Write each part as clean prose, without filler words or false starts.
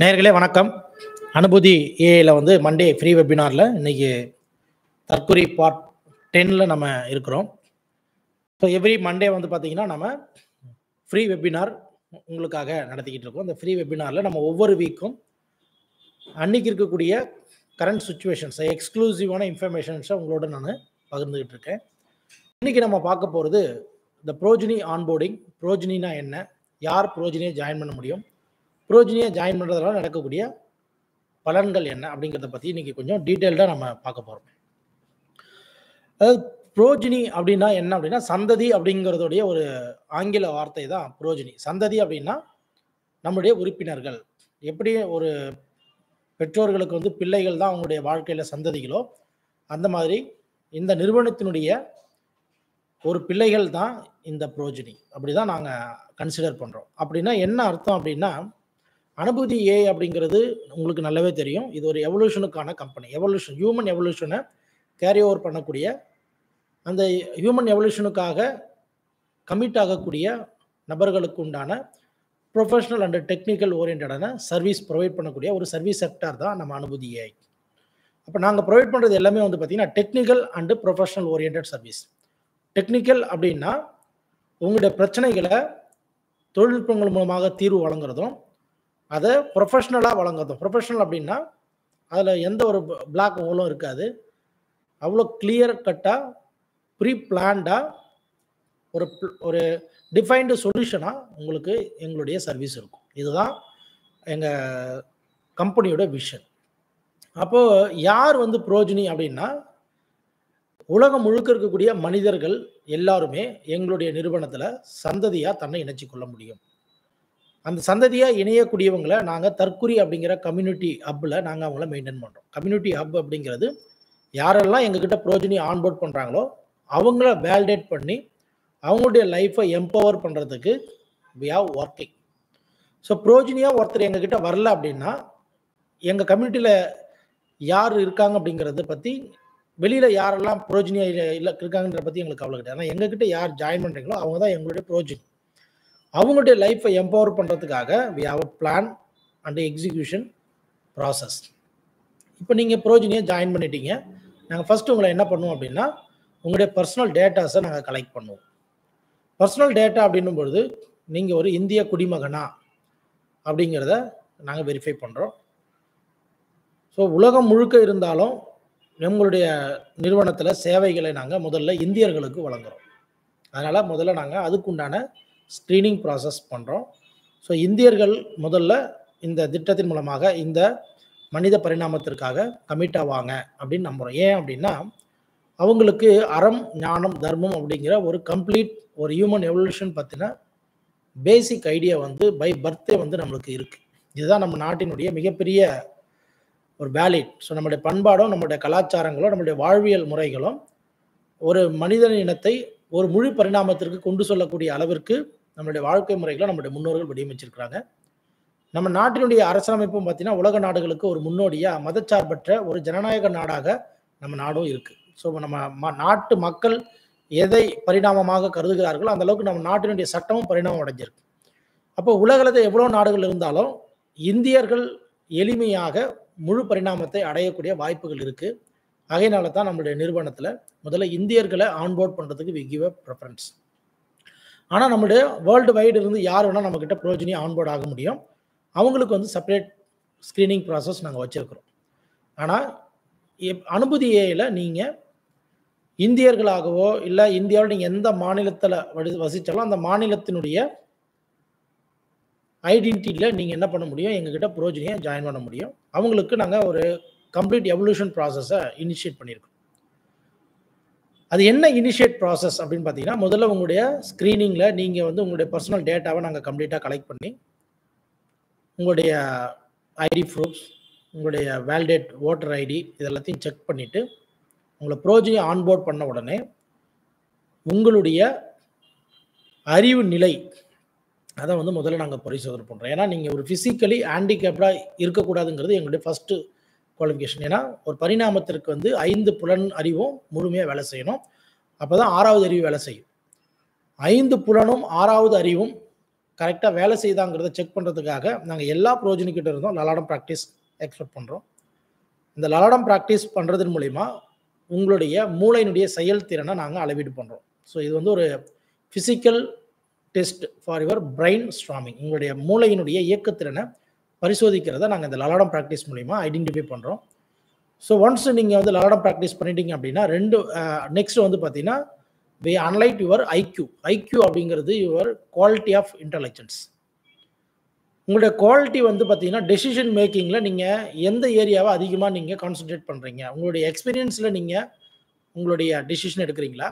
நேயர்களே வணக்கம். அனுபூதி ஏஐல மண்டே ஃப்ரீ வெபினாரில் இன்னைக்கு தற்குறி பார்ட் 10ல் நம்ம இருக்கிறோம். ஸோ எவ்ரி மண்டே பார்த்தீங்கன்னா நம்ம ஃப்ரீ வெபினார் உங்களுக்காக நடத்திக்கிட்டு இருக்கோம். இந்த ஃப்ரீ வெபினாரில் நம்ம ஒவ்வொரு வீக்கும் அன்னைக்கு இருக்கக்கூடிய கரண்ட் சுச்சுவேஷன்ஸை எக்ஸ்க்ளூசிவான இன்ஃபர்மேஷன்ஸை உங்களோட நான் பகிர்ந்துக்கிட்டு இருக்கேன். இன்றைக்கி நம்ம பார்க்க போகிறது இந்த ப்ரோஜினி ஆன்போர்டிங். ப்ரோஜினினா என்ன, யார் ப்ரோஜினியை ஜாயின் பண்ண முடியும், ப்ரோஜினியை ஜாயின் பண்ணுறதுனால நடக்கக்கூடிய பலன்கள் என்ன அப்படிங்கிறத பற்றி இன்றைக்கி கொஞ்சம் டீட்டெயில்டாக நம்ம பார்க்க போகிறோம். அதாவது ப்ரோஜினி அப்படின்னா என்ன அப்படின்னா, சந்ததி அப்படிங்கிறதுடைய ஒரு ஆங்கில வார்த்தை தான் ப்ரோஜினி. சந்ததி அப்படின்னா நம்முடைய உறுப்பினர்கள். எப்படி ஒரு பெற்றோர்களுக்கு பிள்ளைகள் தான் அவங்களுடைய வாழ்க்கையில் சந்ததிகளோ, அந்த மாதிரி இந்த நிறுவனத்தினுடைய ஒரு பிள்ளைகள் தான் இந்த ப்ரோஜினி. அப்படி தான் நாங்கள் கன்சிடர் பண்ணுறோம். அப்படின்னா என்ன அர்த்தம் அப்படின்னா, அனுபூதி ஏஐ அப்படிங்கிறது உங்களுக்கு நல்லாவே தெரியும். இது ஒரு எவல்யூஷனுக்கான கம்பெனி. ஹியூமன் எவல்யூஷனை கேரி ஓவர் பண்ணக்கூடிய, அந்த ஹியூமன் எவல்யூஷனுக்காக கமிட் ஆகக்கூடிய நபர்களுக்கு உண்டான ப்ரொஃபஷனல் அண்ட் டெக்னிக்கல் ஓரியன்டான சர்வீஸ் ப்ரொவைட் பண்ணக்கூடிய ஒரு சர்வீஸ் செக்டார் தான் நம்ம அனுபூதி ஏஐ. அப்போ நாங்கள் ப்ரொவைட் பண்ணுறது எல்லாமே பார்த்தீங்கன்னா technical and professional oriented service. Technical அப்படின்னா உங்களுடைய பிரச்சனைகளை தொழில்நுட்பங்கள் மூலமாக தீர்வு வழங்குறதும், அதை ப்ரொஃபஷ்னலாக வழங்குறதும். ப்ரொஃபஷ்னல் அப்படின்னா அதில் எந்த ஒரு பிளாக் ஹோலும் இருக்காது. அவ்வளோ கிளியர் கட்டாக ப்ரீ பிளான்டாக ஒரு டிஃபைன்டு சொல்யூஷனாக உங்களுக்கு எங்களுடைய சர்வீஸ் இருக்கும். இதுதான் எங்கள் கம்பெனியோட விஷன். அப்போது யார் ப்ரோஜினி அப்படின்னா, உலகம் முழுக்க இருக்கக்கூடிய மனிதர்கள் எல்லாருமே எங்களுடைய நிறுவனத்தில் சந்ததியாக தன்னை இணைச்சி கொள்ள முடியும். அந்த சந்ததியாக இணையக்கூடியவங்களை நாங்கள் தற்குறி அப்படிங்கிற கம்யூனிட்டி ஹப்பில் நாங்கள் அவங்கள மெயின்டைன் பண்ணுறோம். கம்யூனிட்டி ஹப் அப்படிங்கிறது யாரெல்லாம் எங்ககிட்ட ப்ரோஜினி ஆன்போர்ட் பண்ணுறாங்களோ அவங்கள வேலிடேட் பண்ணி அவங்களுடைய லைஃப்பை எம்பவர் பண்ணுறதுக்கு வி ஆர் ஒர்க்கிங். ஸோ ப்ரோஜினியாக ஒருத்தர் எங்ககிட்ட வரல அப்படின்னா, எங்கள் கம்யூனிட்டியில் யார் இருக்காங்க அப்படிங்கிறத பற்றி, வெளியில் யாரெல்லாம் ப்ரோஜினியாக இல்லை இருக்காங்கன்றத பற்றி எங்களுக்கு கவலை கிடையாது. ஆனால் எங்ககிட்ட யார் ஜாயின் பண்ணுறீங்களோ அவங்க தான் எங்களுடைய ப்ரோஜினி. அவங்களுடைய லைஃப்பை எம்பவர் பண்ணுறதுக்காக we have a plan and execution process. இப்போ நீங்கள் ப்ரோஜினியை ஜாயின் பண்ணிட்டீங்க. நாங்கள் ஃபஸ்ட்டு உங்களை என்ன பண்ணுவோம் அப்படின்னா, உங்களுடைய பர்சனல் டேட்டாஸை நாங்கள் கலெக்ட் பண்ணுவோம். பர்சனல் டேட்டா அப்படின்னும் பொழுது நீங்கள் ஒரு இந்திய குடிமகனா அப்படிங்கிறத நாங்கள் வெரிஃபை பண்ணுறோம். ஸோ உலகம் முழுக்க இருந்தாலும் நம்மளுடைய நிறுவனத்தில் சேவைகளை நாங்கள் முதல்ல இந்தியர்களுக்கு வழங்குகிறோம். அதனால் முதல்ல நாங்கள் அதுக்குண்டான ஸ்க்ரீனிங் ப்ராசஸ் பண்ணுறோம். ஸோ இந்தியர்கள் முதல்ல இந்த திட்டத்தின் மூலமாக இந்த மனித பரிணாமத்திற்காக கமிட் ஆவாங்க அப்படின்னு நம்புகிறோம். ஏன் அப்படின்னா, அவங்களுக்கு அறம், ஞானம், தர்மம் அப்படிங்கிற ஒரு கம்ப்ளீட் ஒரு ஹியூமன் எவல்யூஷன் பற்றின பேசிக் ஐடியா பை பர்த்தே நம்மளுக்கு இருக்குது. இதுதான் நம்ம நாட்டினுடைய மிகப்பெரிய ஒரு வேலிட். ஸோ நம்மளுடைய பண்பாடும் நம்மளுடைய கலாச்சாரங்களும் நம்மளுடைய வாழ்வியல் முறைகளும் ஒரு மனித இனத்தை ஒரு முழு பரிணாமத்திற்கு கொண்டு செல்லக்கூடிய அளவிற்கு நம்மளுடைய வாழ்க்கை முறைகளை நம்மளுடைய முன்னோர்கள் வடிவமைச்சிருக்கிறாங்க. நம்ம நாட்டினுடைய அரசியலமைப்பும் பார்த்தீங்கன்னா உலக நாடுகளுக்கு ஒரு முன்னோடியாக மதச்சார்பற்ற ஒரு ஜனநாயக நாடாக நம்ம நாடும் இருக்குது. ஸோ நம்ம நாட்டு மக்கள் எதை பரிணாமமாக கருதுகிறார்களோ அந்த அளவுக்கு நம்ம நாட்டினுடைய சட்டமும் பரிணாமம் அடைஞ்சிருக்கு. அப்போ உலகத்தில் எவ்வளோ நாடுகள் இருந்தாலும் இந்தியர்கள் எளிமையாக முழு பரிணாமத்தை அடையக்கூடிய வாய்ப்புகள் இருக்குது. அதனால தான் நம்மளுடைய நிறுவனத்தில் முதல்ல இந்தியர்களை ஆன்போர்ட் பண்ணுறதுக்கு வி கிவ் அ ப்ரெஃபரன்ஸ். ஆனால் நம்மளுடைய வேர்ல்டு வைடு இருந்து யார் வேணால் நம்மக்கிட்ட ப்ரோஜினி ஆன்போர்ட் ஆக முடியும். அவங்களுக்கு செப்பரேட் ஸ்க்ரீனிங் ப்ராசஸ் நாங்கள் வச்சுருக்கிறோம். ஆனால் அனுபூதி ஏஐயில் நீங்கள் இந்தியர்களாகவோ இல்லை இந்தியாவில் நீங்கள் எந்த மாநிலத்தில் வசித்தாலும் அந்த மாநிலத்தினுடைய ஐடென்டிட்டியில் நீங்கள் என்ன பண்ண முடியும், எங்ககிட்ட ப்ரோஜினியை ஜாயின் பண்ண முடியும். அவங்களுக்கு நாங்கள் ஒரு கம்ப்ளீட் எவல்யூஷன் ப்ராசஸை இனிஷியேட் பண்ணியிருக்கோம். அது என்ன இனிஷியேட் ப்ராசஸ் அப்படின்னு பார்த்தீங்கன்னா, முதல்ல உங்களுடைய ஸ்க்ரீனிங்கில் நீங்கள் உங்களுடைய பர்சனல் டேட்டாவை நாங்கள் கம்ப்ளீட்டாக கலெக்ட் பண்ணி, உங்களுடைய ஐடி ப்ரூஃப்ஸ், உங்களுடைய வேலிடேட் ஓட்டர் ஐடி இதெல்லாத்தையும் செக் பண்ணிவிட்டு உங்களை ப்ரோஜினி ஆன்போர்ட் பண்ண உடனே உங்களுடைய அறிவு நிலை அதை முதல்ல நாங்கள் பரிசோதனை பண்ணுறோம். ஏன்னா நீங்கள் ஒரு ஃபிசிக்கலி ஹேண்டிகேப்டாக இருக்கக்கூடாதுங்கிறது எங்களுடைய ஃபஸ்ட்டு குவாலிஃபிகேஷன். ஏன்னா ஒரு பரிணாமத்திற்கு 5 புலன் அறிவும் முழுமையாக வேலை செய்யணும். அப்போ தான் 6வது அறிவு வேலை செய்யும். 5 புலனும் 6வது அறிவும் கரெக்டாக வேலை செய்தாங்கிறத செக் பண்ணுறதுக்காக நாங்கள் எல்லா ப்ரோஜனிக்கிட்ட இருந்தும் லலாடம் ப்ராக்டிஸ் எக்ஸ்பெக்ட் பண்ணுறோம். இந்த லலாடம் ப்ராக்டிஸ் பண்ணுறதன் மூலிமா உங்களுடைய மூளையினுடைய செயல்திறனை நாங்கள் அளவீடு பண்ணுறோம். ஸோ இது வந்து ஒரு physical test for your brain storming. உங்களுடைய மூளையினுடைய இயக்கத்திறனை பரிசோதிக்கிறத நாங்கள் இந்த லலாடம் ப்ராக்டிஸ் மூலிமா ஐடென்டிஃபை பண்ணுறோம். ஸோ ஒன்ஸ் நீங்கள் வந்து லலாடம் ப்ராக்டிஸ் பண்ணிட்டீங்க அப்படின்னா நெக்ஸ்ட் வந்து பார்த்தீங்கன்னா we analyze your IQ. IQ அப்படிங்கிறது யுவர் குவாலிட்டி ஆஃப் இன்டெலிஜென்ஸ். உங்களுடைய குவாலிட்டி வந்து பார்த்தீங்கன்னா டெசிஷன் மேக்கிங்கில் நீங்கள் எந்த ஏரியாவை அதிகமாக நீங்கள் கான்சன்ட்ரேட் பண்ணுறீங்க, உங்களுடைய எக்ஸ்பீரியன்ஸில் நீங்கள் உங்களுடைய டெசிஷன் எடுக்கிறீங்களா,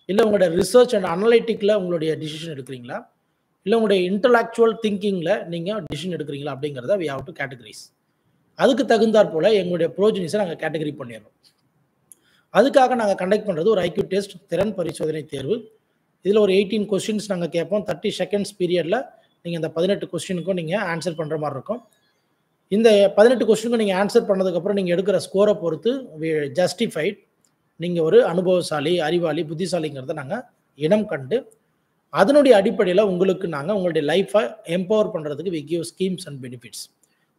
இல்லை உங்களுடைய ரிசர்ச் அண்ட் அனலைட்டிக்கில் உங்களுடைய டிசிஷன் எடுக்கிறீங்களா, இல்லை உங்களுடைய இன்டலெக்சுவல் திங்கிங்கில் நீங்கள் டிசிஷன் எடுக்கிறீங்களா அப்படிங்கிறத we have to categorize. அதுக்கு தகுந்தாற் போல் எங்களுடைய ப்ரோஜனிஸை நாங்கள் கேட்டகரி பண்ணிடுறோம். அதுக்காக நாங்கள் கண்டக்ட் பண்ணுறது ஒரு ஐக்யூ டெஸ்ட், திறன் பரிசோதனை தேர்வு. இதில் ஒரு 18 கொஸ்டின்ஸ் நாங்கள் கேட்போம். 30 செகண்ட்ஸ் பீரியடில் நீங்கள் இந்த 18 கொஸ்டினுக்கும் நீங்கள் ஆன்சர் பண்ணுற மாதிரி இருக்கும். இந்த 18 கொஸ்டினுக்கும் நீங்கள் ஆன்சர் பண்ணதுக்கப்புறம் நீங்கள் எடுக்கிற ஸ்கோரை பொறுத்து ஜஸ்டிஃபைட் நீங்கள் ஒரு அனுபவசாலி, அறிவாளி, புத்திசாலிங்கிறத நாங்கள் இனம் கண்டு அதனுடைய அடிப்படையில் உங்களுக்கு நாங்கள் உங்களுடைய லைஃப்பை எம்பவர் பண்ணுறதுக்கு we give schemes and benefits.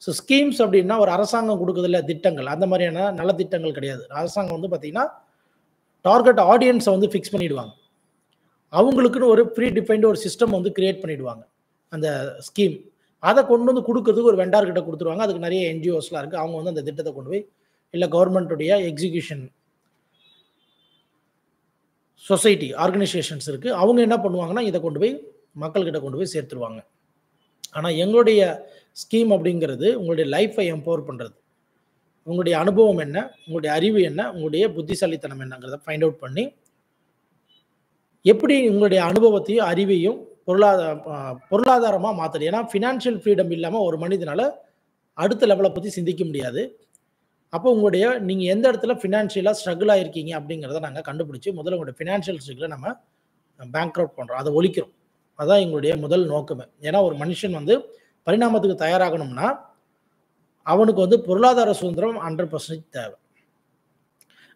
So schemes அப்படின்னா ஒரு அரசாங்கம் கொடுக்குறதில்ல திட்டங்கள், அந்த மாதிரியான நல்ல திட்டங்கள் கிடையாது. அரசாங்கம் வந்து பார்த்தீங்கன்னா டார்கெட் ஆடியன்ஸை வந்து ஃபிக்ஸ் பண்ணிவிடுவாங்க. அவங்களுக்குன்னு ஒரு ப்ரீ டிஃபைன்டு ஒரு சிஸ்டம் வந்து கிரியேட் பண்ணிவிடுவாங்க. அந்த ஸ்கீம் அதை கொண்டு வந்து கொடுக்கறதுக்கு ஒரு வெண்டார்கிட்ட கொடுத்துருவாங்க. அதுக்கு நிறைய என்ஜிஓஸ்லாம் இருக்குது. அவங்க வந்து அந்த திட்டத்தை கொண்டு போய் இல்லை கவர்மெண்ட்டுடைய எக்ஸிக்யூஷன் சொசைட்டி ஆர்கனைசேஷன்ஸ் இருக்குது. அவங்க என்ன பண்ணுவாங்கன்னா இதை கொண்டு போய் மக்கள்கிட்ட கொண்டு போய் சேர்த்துருவாங்க. ஆனால் எங்களுடைய ஸ்கீம் அப்படிங்கிறது உங்களுடைய லைஃப்பை எம்பவர் பண்ணுறது. உங்களுடைய அனுபவம் என்ன, உங்களுடைய அறிவு என்ன, உங்களுடைய புத்திசாலித்தனம் என்னங்கிறத ஃபைண்ட் அவுட் பண்ணி எப்படி உங்களுடைய அனுபவத்தையும் அறிவையும் பொருளாதாரமாக மாற்றுறது. ஏன்னா ஃபினான்ஷியல் ஃப்ரீடம் இல்லாமல் ஒரு மனிதனால் அடுத்த லெவலை பற்றி சிந்திக்க முடியாது. அப்போ நீங்கள் எந்த இடத்துல ஃபினான்ஷியலாக ஸ்ட்ரகிள் ஆகிருக்கீங்க அப்படிங்கிறத நாங்கள் கண்டுபிடிச்சி முதல்ல உங்களுடைய ஃபினான்ஷியல் ஸ்ட்ரகிளை நம்ம பேங்க் அவுட் பண்ணுறோம், அதை ஒழிக்கிறோம். அதுதான் எங்களுடைய முதல் நோக்கமே. ஏன்னா ஒரு மனுஷன் வந்து பரிணாமத்துக்கு தயாராகணும்னா அவனுக்கு வந்து பொருளாதார சுதந்திரம் 100% தேவை.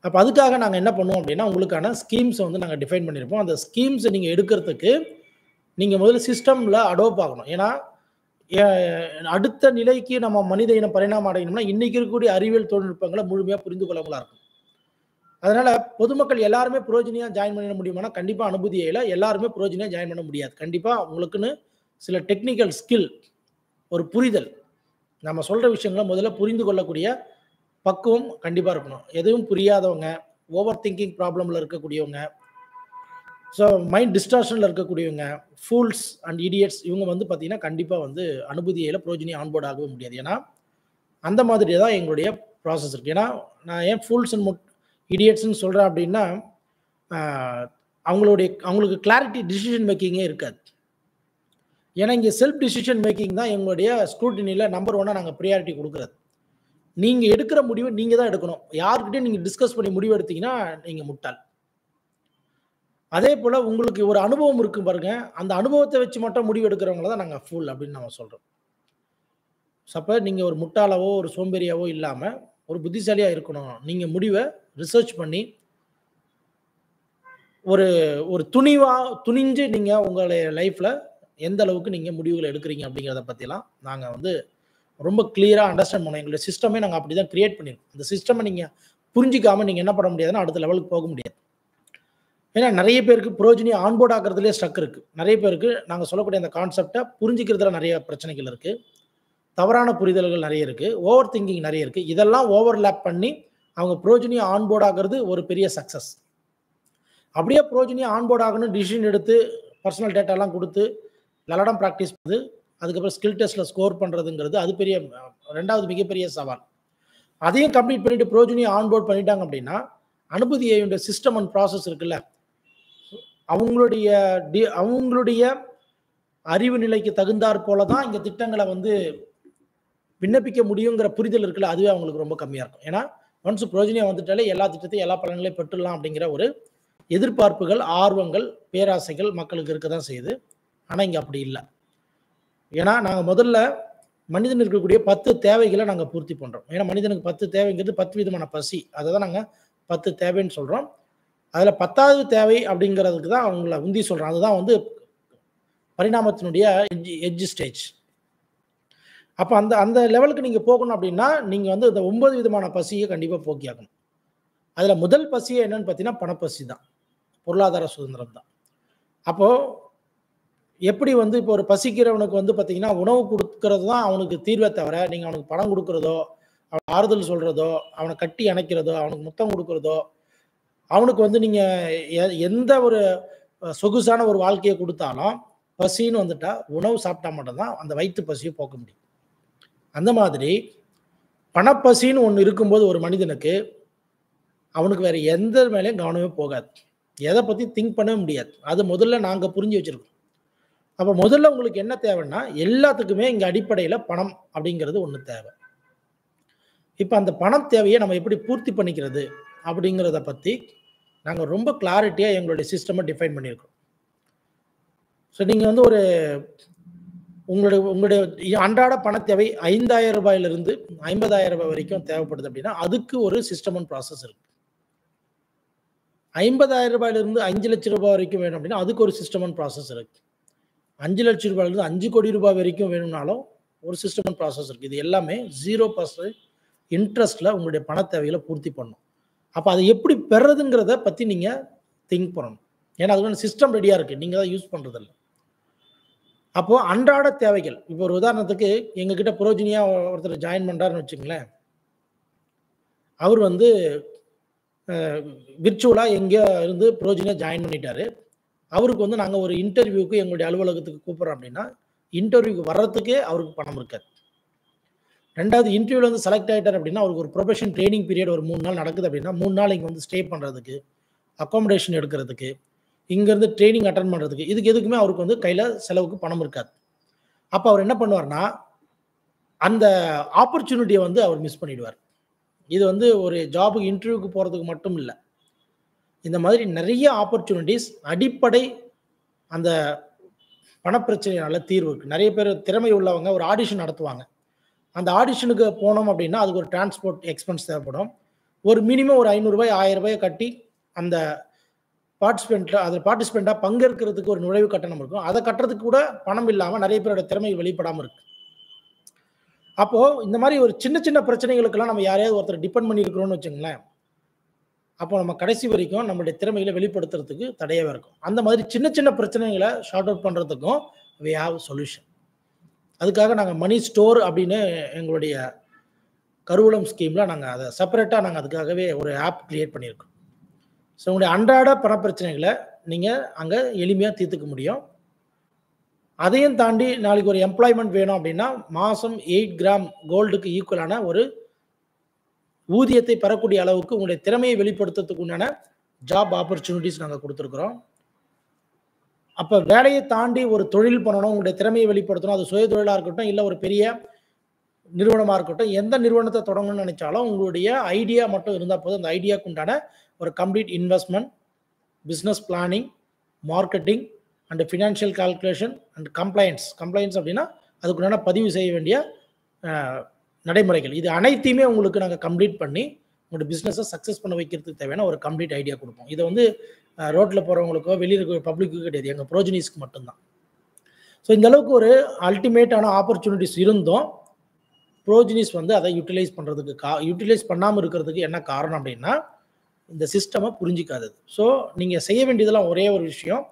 அப்போ அதுக்காக நாங்கள் என்ன பண்ணுவோம் அப்படின்னா உங்களுக்கான ஸ்கீம்ஸை வந்து நாங்கள் டிஃபைன் பண்ணியிருப்போம். அந்த ஸ்கீம்ஸை நீங்கள் எடுக்கிறதுக்கு நீங்கள் முதல்ல சிஸ்டமில் அடோப் ஆகணும். ஏன்னா அடுத்த நிலைக்கு நம்ம மனித இனம் பரிணாமம் அடையணும்னா இன்றைக்கி இருக்கக்கூடிய அறிவியல் தொழில்நுட்பங்களை முழுமையாக புரிந்து கொள்ளவங்களா இருக்கும். அதனால் பொதுமக்கள் எல்லாருமே புரோஜனியாக ஜாயின் பண்ண முடியுமானா கண்டிப்பாக அனுபூதியில் எல்லாருமே புரோஜனியாக ஜாயின் பண்ண முடியாது. கண்டிப்பாக உங்களுக்குன்னு சில டெக்னிக்கல் ஸ்கில், ஒரு புரிதல், நம்ம சொல்கிற விஷயங்களை முதல்ல புரிந்து கொள்ளக்கூடிய பக்குவம் கண்டிப்பாக இருக்கணும். எதுவும் புரியாதவங்க, ஓவர் திங்கிங் ப்ராப்ளமில் இருக்கக்கூடியவங்க, ஸோ மைண்ட் டிஸ்டார்ஷனில் இருக்கக்கூடியவங்க, ஃபூல்ஸ் அண்ட் இடியட்ஸ், இவங்க வந்து பார்த்திங்கன்னா கண்டிப்பாக வந்து அனுபூதியில் புரோஜனியாக ஆன்போர்ட் ஆகவே முடியாது. ஏன்னா அந்த மாதிரி தான் எங்களுடைய ப்ராசஸ் இருக்குது. ஏன்னா நான் ஏன் ஃபூல்ஸ் அண்ட் இடியட்ஸ்ன்னு சொல்கிறேன் அப்படின்னா அவங்களுக்கு கிளாரிட்டி டிசிஷன் மேக்கிங்கே இருக்காது. ஏன்னா இங்கே செல்ஃப் டிசிஷன் மேக்கிங் தான் எங்களுடைய ஸ்க்ரூட்டினியில் நம்பர் 1 நாங்கள் ப்ரியாரிட்டி கொடுக்குறது. நீங்கள் எடுக்கிற முடிவை நீங்கள் தான் எடுக்கணும். யார்கிட்டையும் நீங்கள் டிஸ்கஸ் பண்ணி முடிவு எடுத்தீங்கன்னா நீங்கள் முட்டாள். அதே போல் உங்களுக்கு ஒரு அனுபவம் இருக்கும் பாருங்க, அந்த அனுபவத்தை வச்சு மட்டும் முடிவு எடுக்கிறவங்கள தான் நாங்கள் ஃபூல் அப்படின்னு நம்ம சொல்கிறோம். அப்போ நீங்கள் ஒரு முட்டாளாவோ ஒரு சோம்பேறியாவோ இல்லாமல் ஒரு புத்திசாலியாக இருக்கணும். நீங்கள் முடிவை ரிசர்ச் பண்ணி ஒரு துணிஞ்சு நீங்கள் உங்களுடைய லைஃப்பில் எந்த அளவுக்கு நீங்கள் முடிவுகளை எடுக்கிறீங்க அப்படிங்கிறத பற்றிலாம் நாங்கள் வந்து ரொம்ப கிளியராக அண்டர்ஸ்டாண்ட் பண்ணோம். எங்களுடைய சிஸ்டமே நாங்கள் அப்படி தான் கிரியேட் பண்ணியிருக்கோம். அந்த சிஸ்டமை நீங்கள் புரிஞ்சிக்காமல் நீங்கள் என்ன பண்ண முடியாதுன்னா அடுத்த லெவலுக்கு போக முடியாது. ஏன்னா நிறைய பேருக்கு புரோஜனியை ஆன்போர்ட் ஆகிறதுலேயே ஸ்ட்ரக் இருக்குது. நிறைய பேருக்கு நாங்கள் சொல்லக்கூடிய அந்த கான்செப்டை புரிஞ்சிக்கிறதுல நிறைய பிரச்சனைகள் இருக்குது, தவறான புரிதல்கள் நிறைய இருக்குது, ஓவர் திங்கிங் நிறைய இருக்குது. இதெல்லாம் ஓவர்லேப் பண்ணி அவங்க புரோஜனியை ஆன்போர்ட் ஆகிறது ஒரு பெரிய சக்ஸஸ். அப்படியே புரோஜனியை ஆன்போர்ட் ஆகணும் டிசிஷன் எடுத்து பர்சனல் டேட்டாலாம் கொடுத்து லலாடம் ப்ராக்டிஸ் பண்ணுது, அதுக்கப்புறம் ஸ்கில் டெஸ்ட்டில் ஸ்கோர் பண்ணுறதுங்கிறது அது பெரிய ரெண்டாவது மிகப்பெரிய சவால். அதையும் கம்ப்ளீட் பண்ணிவிட்டு புரோஜனியை ஆன்போர்ட் பண்ணிட்டாங்க அப்படின்னா அனுபூதியுடைய சிஸ்டம் அண்ட் ப்ராசஸ் இருக்குல்ல, அவங்களுடைய அறிவு நிலைக்கு தகுந்தாற் போல தான் இந்த திட்டங்களை வந்து விண்ணப்பிக்க முடியுங்கிற புரிதல் இருக்குல்ல, அதுவே அவங்களுக்கு ரொம்ப கம்மியாக இருக்கும். ஏன்னா ஒன்ஸ் புரோஜனியாக வந்துட்டாலே எல்லா திட்டத்தையும் எல்லா பலன்களையும் பெற்றுடலாம் அப்படிங்கிற ஒரு எதிர்பார்ப்புகள், ஆர்வங்கள், பேராசைகள் மக்களுக்கு இருக்க தான் செய்யுது. ஆனால் இங்கே அப்படி இல்லை. ஏன்னா நாங்கள் முதல்ல மனிதனுக்கு இருக்கக்கூடிய 10 தேவைகளை நாங்கள் பூர்த்தி பண்ணுறோம். ஏன்னா மனிதனுக்கு 10 தேவைங்கிறது 10 விதமான பசி, அதை தான் நாங்கள் 10 தேவைன்னு சொல்கிறோம். அதில் 10வது தேவை அப்படிங்கிறதுக்கு தான் அவங்கள உந்தி சொல்கிறோம். அதுதான் வந்து பரிணாமத்தினுடைய எட்ஜ் ஸ்டேஜ். அப்போ அந்த அந்த லெவலுக்கு நீங்கள் போகணும் அப்படின்னா நீங்கள் வந்து இந்த 9 விதமான பசியை கண்டிப்பாக போக்கியாகணும். அதில் முதல் பசியே என்னன்னு பார்த்தீங்கன்னா பணப்பசி தான், பொருளாதார சுதந்திரம் தான். அப்போது எப்படி வந்து இப்போ ஒரு பசிக்கிறவனுக்கு வந்து பார்த்தீங்கன்னா உணவு கொடுக்கறது தான் அவனுக்கு தீர்வே தவிர, நீங்கள் அவனுக்கு பணம் கொடுக்குறதோ, அவன் ஆறுதல் சொல்கிறதோ, அவனை கட்டி அணைக்கிறதோ, அவனுக்கு முத்தம் கொடுக்குறதோ, அவனுக்கு வந்து நீங்கள் எந்த ஒரு சொகுசான ஒரு வாழ்க்கையை கொடுத்தாலும் பசின்னு வந்துட்டா உணவு சாப்பிட்டா மட்டும்தான் அந்த வயிற்று பசியை போக்க முடியும். அந்த மாதிரி பணப்பசின்னு ஒன்று இருக்கும்போது ஒரு மனிதனுக்கு அவனுக்கு வேற எந்த மேலேயும் கவனமே போகாது, எதை பற்றி திங்க் பண்ணவே முடியாது. அது முதல்ல நாங்கள் புரிஞ்சு வச்சுருக்கோம். அப்போ முதல்ல உங்களுக்கு என்ன தேவைன்னா எல்லாத்துக்குமே இங்கே அடிப்படையில் பணம் அப்படிங்கிறது ஒன்று தேவை. இப்போ அந்த பணம் தேவையை நம்ம எப்படி பூர்த்தி பண்ணிக்கிறது அப்படிங்கிறத பற்றி நாங்கள் ரொம்ப கிளாரிட்டியாக எங்களுடைய சிஸ்டமை டிஃபைன் பண்ணியிருக்கோம். ஸோ நீங்கள் வந்து ஒரு உங்களுடைய அன்றாட பண தேவை 5,000 ரூபாயிலிருந்து 50,000 ரூபாய் வரைக்கும் தேவைப்படுது அப்படின்னா அதுக்கு ஒரு சிஸ்டம் அண்ட் ப்ராசஸ் இருக்கு. 50,000 ரூபாயிலிருந்து 5 லட்சம் ரூபாய் வரைக்கும் வேணும் அப்படின்னா அதுக்கு ஒரு சிஸ்டம் அண்ட் ப்ராசஸ் இருக்கு. 5 லட்சம் ரூபாயிலிருந்து 5 கோடி ரூபாய் வரைக்கும் வேணும்னாலும் ஒரு சிஸ்டம் அண்ட் ப்ராசஸ் இருக்கு. இது எல்லாமே 0% இன்ட்ரெஸ்ட்ல உங்களுடைய பண தேவைகளை பூர்த்தி பண்ணும். அப்போ அதை எப்படி பெறதுங்கிறத பற்றி நீங்கள் திங்க் பண்ணணும். ஏன்னா அதுக்கான சிஸ்டம் ரெடியாக இருக்குது, நீங்கள் தான் யூஸ் பண்ணுறதில்ல. அப்போது அன்றாட தேவைகள், இப்போ ஒரு உதாரணத்துக்கு எங்ககிட்ட புரோஜினியாக ஒருத்தர் ஜாயின் பண்ணுறாருன்னு வச்சுங்களேன். அவர் வந்து விர்ச்சுவலாக எங்கேயோ இருந்து புரோஜினியாக ஜாயின் பண்ணிட்டாரு. அவருக்கு வந்து நாங்கள் ஒரு இன்டர்வியூக்கு எங்களுடைய அலுவலகத்துக்கு கூப்பிட்றோம் அப்படின்னா இன்டர்வியூக்கு வர்றதுக்கே அவருக்கு பணம் இருக்காது. ரெண்டாவது இன்டர்வியூவில் வந்து செலக்ட் ஆகிட்டார் அப்படின்னா அவருக்கு ஒரு ப்ரொஃபஷன் ட்ரைனிங் பீரியட் ஒரு 3 நாள் நடக்குது அப்படின்னா 3 நாள் இங்கே வந்து ஸ்டே பண்ணுறதுக்கு, அக்காமடேஷன் எடுக்கிறதுக்கு, இங்கேருந்து ட்ரைனிங் அட்டன் பண்ணுறதுக்கு, இதுக்கு எதுக்குமே அவருக்கு வந்து கையில் செலவுக்கு பணம் இருக்காது. அப்போ அவர் என்ன பண்ணுவார்னா அந்த ஆப்பர்ச்சுனிட்டியை வந்து அவர் மிஸ் பண்ணிடுவார். இது வந்து ஒரு ஜாபுக்கு இன்டர்வியூக்கு போகிறதுக்கு மட்டும் இல்லை, இந்த மாதிரி நிறைய ஆப்பர்ச்சுனிட்டிஸ் அடிப்படை அந்த பணப்பிரச்சனையால தீர்வு இருக்குது. நிறைய பேர் திறமை உள்ளவங்க ஒரு ஆடிஷன் நடத்துவாங்க. அந்த ஆடிஷனுக்கு போனோம் அப்படின்னா அதுக்கு ஒரு டிரான்ஸ்போர்ட் எக்ஸ்பென்ஸ் தேவைப்படும். ஒரு மினிமம் ஒரு 500 ரூபாய் 1000 ரூபாயை கட்டி அந்த பார்ட்டிசிபெண்ட்டாக பங்கேற்கிறதுக்கு ஒரு நுழைவு கட்டணம் இருக்கும். அதை கட்டுறதுக்கு கூட பணம் இல்லாமல் நிறைய பேரோட திறமை வெளிப்படாமல் இருக்கு. அப்போது இந்த மாதிரி ஒரு சின்ன சின்ன பிரச்சனைகளுக்கெல்லாம் நம்ம யாரையாவது ஒருத்தர் டிபெண்ட் பண்ணியிருக்கிறோம்னு வச்சுங்களேன், அப்போ நம்ம கடைசி வரைக்கும் நம்மளுடைய திறமைகளை வெளிப்படுத்துறதுக்கு தடையாக இருக்கும். அந்த மாதிரி சின்ன சின்ன பிரச்சனைகளை ஷார்ட் அவுட் பண்ணுறதுக்கும் we have சொல்யூஷன். அதுக்காக நாங்கள் மணி ஸ்டோர் அப்படின்னு எங்களுடைய கருவூலம் ஸ்கீமில் நாங்கள் அதை செப்பரேட்டாக நாங்கள் அதுக்காகவே ஒரு ஆப் கிரியேட் பண்ணியிருக்கோம். ஸோ உங்களுடைய அன்றாட பணப்பிரச்சனைகளை நீங்கள் அங்கே எளிமையாக தீர்த்துக்க முடியும். அதையும் தாண்டி நாளைக்கு ஒரு எம்ப்ளாய்மெண்ட் வேணும் அப்படின்னா மாதம் 8 கிராம் கோல்டுக்கு ஈக்குவலான ஒரு ஊதியத்தை பெறக்கூடிய அளவுக்கு உங்களுடைய திறமையை வெளிப்படுத்துறதுக்கு உண்டான ஜாப் ஆப்பர்ச்சுனிட்டிஸ் நாங்கள் கொடுத்துருக்குறோம். அப்போ வேலையை தாண்டி ஒரு தொழில் பண்ணணும், உங்களுடைய திறமையை வெளிப்படுத்தணும், அது சுய தொழிலாக இருக்கட்டும் இல்லை ஒரு பெரிய நிறுவனமாக இருக்கட்டும், எந்த நிறுவனத்தை தொடங்கணும்னு நினைச்சாலும் உங்களுடைய ஐடியா மட்டும் இருந்தால் போதும். அந்த ஐடியாவுக்கு உண்டான ஒரு complete investment, business planning, marketing and financial calculation and compliance அப்படின்னா அதுக்குண்டான பதிவு செய்ய வேண்டிய நடைமுறைகள், இது அனைத்தையுமே உங்களுக்கு நாங்கள் கம்ப்ளீட் பண்ணி உங்களோட பிஸ்னஸை சக்ஸஸ் பண்ண வைக்கிறதுக்கு தேவையான ஒரு கம்ப்ளீட் ஐடியா கொடுப்போம். இதை வந்து ரோட்டில் போகிறவங்களுக்கோ வெளியில் இருக்கிற பப்ளிக்கு கிடையாது, எங்கள் ப்ரோஜினிஸ்க்கு மட்டும்தான். ஸோ இந்த அளவுக்கு ஒரு அல்டிமேட்டான ஆப்பர்ச்சுனிட்டிஸ் இருந்தும் ப்ரோஜினிஸ் வந்து அதை யூட்டிலைஸ் பண்ணாமல் இருக்கிறதுக்கு என்ன காரணம் அப்படின்னா இந்த சிஸ்டமை புரிஞ்சிக்காதது. ஸோ நீங்கள் செய்ய வேண்டியதெல்லாம் ஒரே ஒரு விஷயம்,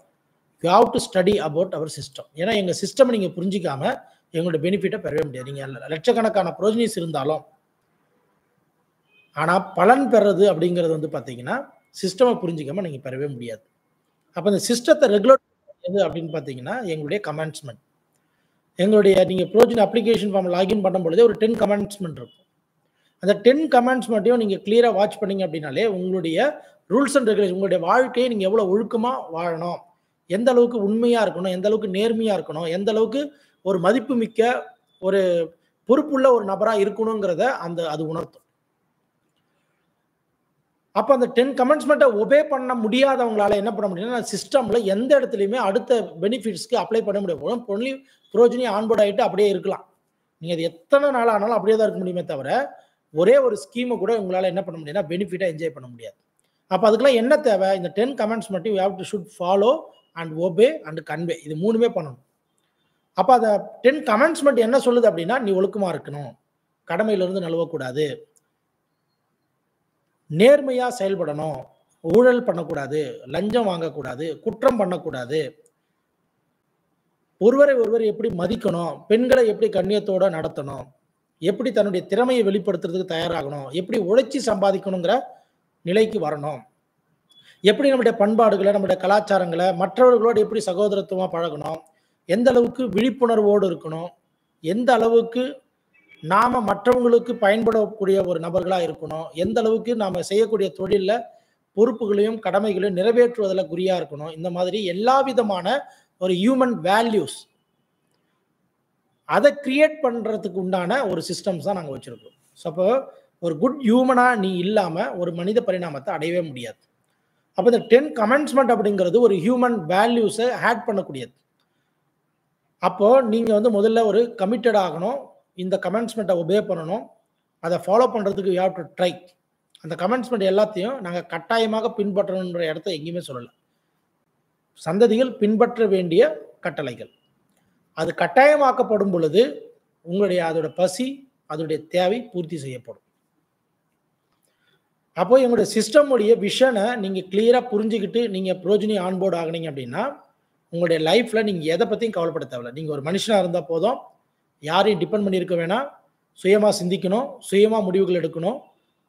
you have to study about our system. ஏன்னா எங்கள் சிஸ்டமை நீங்கள் புரிஞ்சிக்காமல் எங்களோட பெனிஃபிட்டை பெறவே முடியாது. நீங்கள் லட்சக்கணக்கான ப்ரோஜினிஸ் இருந்தாலும் ஆனால் பலன் பெறது அப்படிங்கிறது வந்து பார்த்தீங்கன்னா சிஸ்டமை புரிஞ்சிக்காமல் நீங்கள் பெறவே முடியாது. அப்போ இந்த சிஸ்டத்தை ரெகுலேட் எது அப்படின்னு பார்த்தீங்கன்னா எங்களுடைய கமெண்ட்ஸ்மெண்ட். எங்களுடைய நீங்கள் ப்ரோஜின் அப்ளிகேஷன் ஃபார்ம் லாகின் பண்ணும் பொழுதே ஒரு 10 கமெண்ட்ஸ்மெண்ட் இருக்கும். அந்த 10 கமெண்ட்ஸ்மெண்ட்டையும் நீங்கள் கிளியராக வாட்ச் பண்ணிங்க அப்படின்னாலே உங்களுடைய ரூல்ஸ் அண்ட் ரெகுலேஷன், உங்களுடைய வாழ்க்கையை நீங்கள் எவ்வளோ ஒழுக்கமாக வாழணும், எந்த அளவுக்கு உண்மையாக இருக்கணும், எந்த அளவுக்கு நேர்மையாக இருக்கணும், எந்த அளவுக்கு ஒரு மதிப்பு மிக்க ஒரு பொறுப்புள்ள ஒரு நபராக இருக்கணுங்கிறத அது உணர்த்தும். அப்போ அந்த 10 கமெண்ட்ஸ்மெண்ட்டை ஒபே பண்ண முடியாதவங்களால என்ன பண்ண முடியும்னா சிஸ்டமில் எந்த இடத்துலையுமே அடுத்த பெனிஃபிட்ஸ்க்கு அப்ளை பண்ண முடியும். ஒன்லி ப்ரோஜினி ஆன்போர்ட் ஆகிட்டு அப்படியே இருக்கலாம். நீங்கள் அது எத்தனை நாள் ஆனாலும் அப்படியே தான் இருக்க முடியுமே தவிர ஒரே ஒரு ஸ்கீமை கூட உங்களால் என்ன பண்ண முடியும்னா பெனிஃபிட்டாக என்ஜாய் பண்ண முடியாது. அப்போ அதுக்கெல்லாம் என்ன தேவை, இந்த 10 கமெண்ட்ஸ் மட்டும் you have to should follow and obey and convey, இது மூணுமே பண்ணணும். அப்ப அந்த 10 கமெண்ட்ஸ்மென்ட் என்ன சொல்லுது அப்படின்னா, நீ ஒழுக்கமா இருக்கணும். கடமையிலிருந்து நழுவக்கூடாது. நேர்மையா செயல்படணும். ஊழல் பண்ணக்கூடாது. லஞ்சம் வாங்கக்கூடாது. குற்றம் பண்ணக்கூடாது. ஒருவரை ஒருவர் எப்படி மதிக்கணும். பெண்களை எப்படி கண்ணியத்தோட நடத்தணும். எப்படி தன்னுடைய திறமையை வெளிப்படுத்துறதுக்கு தயாராகணும். எப்படி உழைச்சு சம்பாதிக்கணுங்கிற நிலைக்கு வரணும். எப்படி நம்முடைய பண்பாடுகள, நம்முடைய கலாச்சாரங்கள மற்றவர்களோடு எப்படி சகோதரத்துவமா பழகணும். எந்த அளவுக்கு விழிப்புணர்வோடு இருக்கணும். எந்த அளவுக்கு நாம மற்றவங்களுக்கு பயன்படக்கூடிய ஒரு நபர்களா இருக்கணும். எந்த அளவுக்கு நாம செய்யக்கூடிய தொழில்ல பொறுப்புகளையும், கடமைகளையும் நிறைவேற்றுவதில குறியா இருக்கணும். இந்த மாதிரி எல்லா விதமான ஒரு ஹியூமன் வேல்யூஸ் அத கிரியேட் பண்றதுக்கு உண்டான ஒரு சிஸ்டம்ஸ் தான் நாங்க வச்சிருக்கோம். ஸோ அப்போ ஒரு குட் ஹியூமனா நீ இல்லாம ஒரு மனித பரிணாமத்த அடையவே முடியாது. அப்ப இந்த 10 கமெண்ட்ஸ்மென்ட் அப்படிங்கிறது ஒரு ஹியூமன் வேல்யூஸ ஆட் பண்ணக்கூடியது. அப்போ நீங்க வந்து முதல்ல ஒரு கமிட்டட் ஆகணும். இந்த கமெண்ட்ஸ்மென்ட்ட ஒபே பண்ணணும். அத ஃபாலோ பண்றதுக்கு யூ ஹேவ் டூ ட்ரை. அந்த கமெண்ட்ஸ்மென்ட் எல்லாத்தையும் நாங்க கட்டாயமாக பின்பற்றணும்ன்ற இடத்த எங்கேயுமே சொல்லல. சந்ததிகள் பின்பற்ற வேண்டிய கட்டளைகள். அது கட்டாயமாக்கப்படும் பொழுது உங்களுடைய அதோட பசி, அதோடைய தேவை பூர்த்தி செய்யப்படும். அப்போ எங்களுடைய சிஸ்டம் உடைய விஷனை நீங்க கிளியரா புரிஞ்சுக்கிட்டு நீங்க புரோஜினி ஆன்போர்ட் ஆகுனீங்க அப்படின்னா, உங்களுடைய லைஃப்ல நீங்க எத பத்தியும் கவலைப்பட தேவையில்ல. நீங்க ஒரு மனுஷனா இருந்தா போதும். யாரையும் டிபெண்ட் பண்ணி இருக்க வேணாம். சுயமா சிந்திக்கணும், சுயமா முடிவுகள் எடுக்கணும்.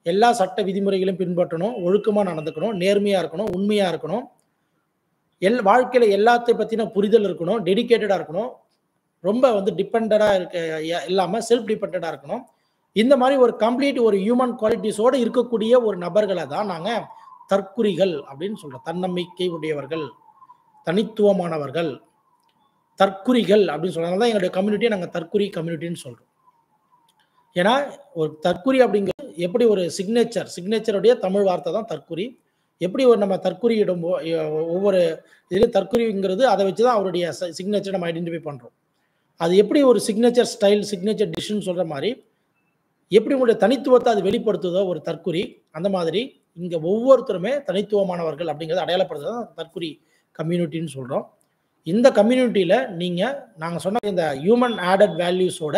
எல்லா சட்ட விதிமுறைகளையும் பின்பற்றணும், ஒழுக்கமா நடந்துக்கணும், நேர்மையா இருக்கணும், உண்மையா இருக்கணும். வாழ்க்கையில எல்லாத்தை பத்தின புரிதல் இருக்கணும், டெடிகேட்டடா இருக்கணும். ரொம்ப வந்து டிபெண்டடா இருக்க இல்லாம செல்ஃப் டிபெண்டடா இருக்கணும். இந்த மாதிரி ஒரு கம்ப்ளீட் ஒரு ஹியூமன் குவாலிட்டிஸோட இருக்கக்கூடிய ஒரு நபர்களை தான் நாங்க தற்குறிகள் அப்படின்னு சொல்றோம். தன்னம்பிக்கை உடையவர்கள், தனித்துவமானவர்கள், தற்குறிகள் அப்படின்னு சொல்றதுனால தான் எங்களுடைய கம்யூனிட்டியை நாங்க தற்குறி கம்யூனிட்டின்னு சொல்றோம். ஏன்னா ஒரு தற்குறி அப்படிங்கிறது எப்படி ஒரு சிக்னேச்சருடைய தமிழ் வார்த்தை தான் தற்குறி. எப்படி ஒரு நம்ம தற்குறியிடும் ஒவ்வொரு இதுலையும் தற்குறிங்கிறது அதை வச்சு தான் அவருடைய சிக்னேச்சர் நம்ம ஐடென்டிஃபை பண்றோம். அது எப்படி ஒரு சிக்னேச்சர் ஸ்டைல், சிக்னேச்சர் டிஷ்ன்னு சொல்ற மாதிரி எப்படி உங்களுடைய தனித்துவத்தை அது வெளிப்படுத்துதோ ஒரு தற்குறி, அந்த மாதிரி இங்க ஒவ்வொருத்தருமே தனித்துவமானவர்கள் அப்படிங்கிறத அடையாளப்படுத்துறது தான் தற்குறி கம்யூனிட்டின்னு சொல்றோம். இந்த கம்யூனிட்டியில நாங்க சொன்ன இந்த ஹியூமன் ஆடட் வேல்யூஸோட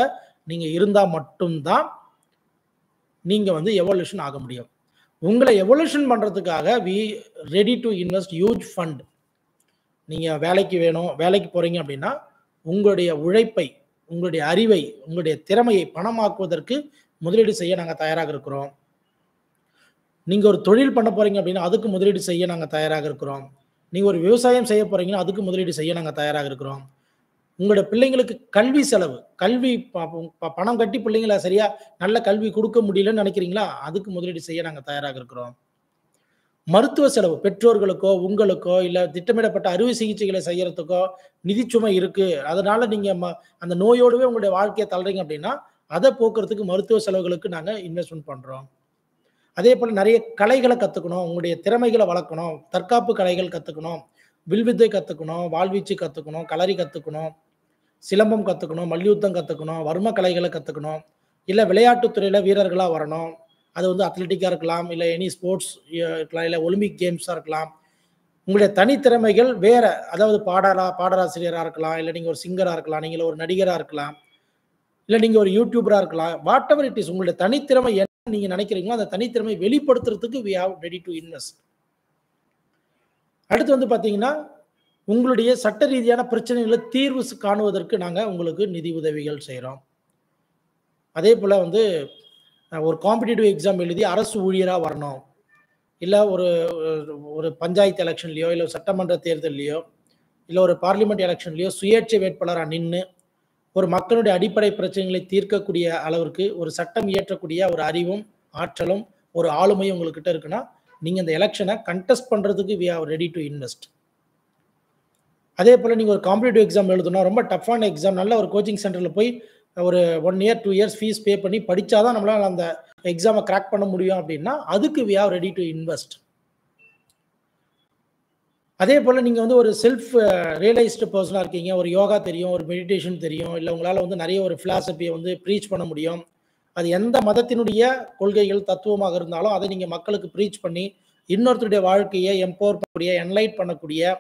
நீங்க இருந்தா மட்டும்தான் நீங்க வந்து எவல்யூஷன் ஆக முடியும். உங்களை எவல்யூஷன் பண்றதுக்காக we ready to invest huge fund. நீங்க வேலைக்கு போறீங்க அப்படின்னா உங்களுடைய உழைப்பை, உங்களுடைய அறிவை, உங்களுடைய திறமையை பணமாக்குவதற்கு முதலீடு செய்ய நாங்க தயாராக இருக்கிறோம். நீங்க ஒரு தொழில் பண்ண போறீங்க அப்படின்னா அதுக்கு முதலீடு செய்ய நாங்க தயாராக இருக்கிறோம். நீங்க ஒரு விவசாயம் செய்ய போறீங்கன்னா அதுக்கு முதலீடு செய்ய நாங்க தயாராக இருக்கிறோம். உங்களுடைய பிள்ளைங்களுக்கு கல்வி செலவு, பணம் கட்டி பிள்ளைங்களை சரியா நல்ல கல்வி கொடுக்க முடியலன்னு நினைக்கிறீங்களா? அதுக்கு முதலீடு செய்ய நாங்க தயாராக இருக்கிறோம். மருத்துவ செலவு பெற்றோர்களுக்கோ, உங்களுக்கோ இல்ல திட்டமிடப்பட்ட அறுவை சிகிச்சைகளை செய்யறதுக்கோ நிதிச்சுமை இருக்கு. அதனால நீங்க அந்த நோயோடவே உங்களுடைய வாழ்க்கையை தள்ளுறீங்க அப்படின்னா அதை போக்குறதுக்கு மருத்துவ செலவுகளுக்கு நாங்க இன்வெஸ்ட்மெண்ட் பண்றோம். அதே போல நிறைய கலைகளை கத்துக்கணும், உங்களுடைய திறமைகளை வளர்க்கணும், தற்காப்பு கலைகள் கத்துக்கணும், வில்வித்தை கத்துக்கணும், வாழ்வீச்சு கத்துக்கணும், களரி கத்துக்கணும், சிலம்பம் கத்துக்கணும், மல்யுத்தம் கத்துக்கணும், வர்ம கலைகளை கத்துக்கணும், இல்ல விளையாட்டுத்துறையில வீரர்களா வரணும். அது வந்து அத்லெட்டிக்கா இருக்கலாம், இல்ல எனி ஸ்போர்ட்ஸ் இருக்கலாம், இல்ல ஒலிம்பிக் கேம்ஸா இருக்கலாம். உங்களுடைய தனித்திறமைகள் வேற, அதாவது பாடலாசிரியரா இருக்கலாம், இல்ல நீங்க ஒரு சிங்கரா இருக்கலாம், நீங்க ஒரு நடிகரா இருக்கலாம், இல்ல நீங்க ஒரு யூடியூபரா இருக்கலாம். வாட் எவர் இட் இஸ், உங்களுடைய தனித்திறமை என்ன நீங்க நினைக்கிறீங்களோ அந்த தனித்திறமை வெளிப்படுத்துறதுக்கு we have ready to invest. அடுத்து வந்து பாத்தீங்கன்னா உங்களுடைய சட்ட ரீதியான பிரச்சனைகளை தீர்வு காணுவதற்கு நாங்க உங்களுக்கு நிதி உதவிகள் செய்றோம். அதே போல வந்து ஒரு காம்படிட்டிவ் எக்ஸாம் எழுதி அரசு ஊழியரா வரணும், இல்ல ஒரு பஞ்சாயத்து எலெக்ஷன்லயோ, இல்ல சட்டமன்ற தேர்தலையோ, இல்ல ஒரு பார்லிமெண்ட் எலெக்ஷன்லயோ சுயேட்சை வேட்பாளரா நின்று ஒரு மக்களுடைய அடிப்படை பிரச்சனைகளை தீர்க்கக்கூடிய அளவிற்கு ஒரு சட்டம் இயற்றக்கூடிய ஒரு அறிவும், ஆற்றலும், ஒரு ஆளுமையும் உங்ககிட்ட இருக்குன்னா நீங்க இந்த எலெக்ஷனை கண்டெஸ்ட் பண்றதுக்கு we are ready to invest. அதே போல நீங்க ஒரு காம்படிட்டிவ் எக்ஸாம் எழுதணும், ரொம்ப டஃப்பான எக்ஸாம், நல்ல ஒரு கோச்சிங் சென்டர்ல போய் ஒரு 1 year 2 years ஃபீஸ் பே பண்ணி படிச்சாதான் நம்மளால அந்த எக்ஸாமை கிராக் பண்ண முடியும் அப்படின்னா அதுக்கு we are ready to invest. அதே போல நீங்க வந்து ஒரு செல்ஃப் ரியலைஸ்டு பர்சனா இருக்கீங்க, ஒரு யோகா தெரியும், ஒரு மெடிடேஷன் தெரியும், இல்ல உங்களால வந்து நிறைய ஒரு பிலாசபியை வந்து ப்ரீச் பண்ண முடியும். அது எந்த மதத்தினுடைய கொள்கைகள், தத்துவமாக இருந்தாலும் அதை நீங்க மக்களுக்கு ப்ரீச் பண்ணி இன்னொருத்தருடைய வாழ்க்கையை எம்பவர் பண்ணக்கூடிய, என்லைட் பண்ணக்கூடிய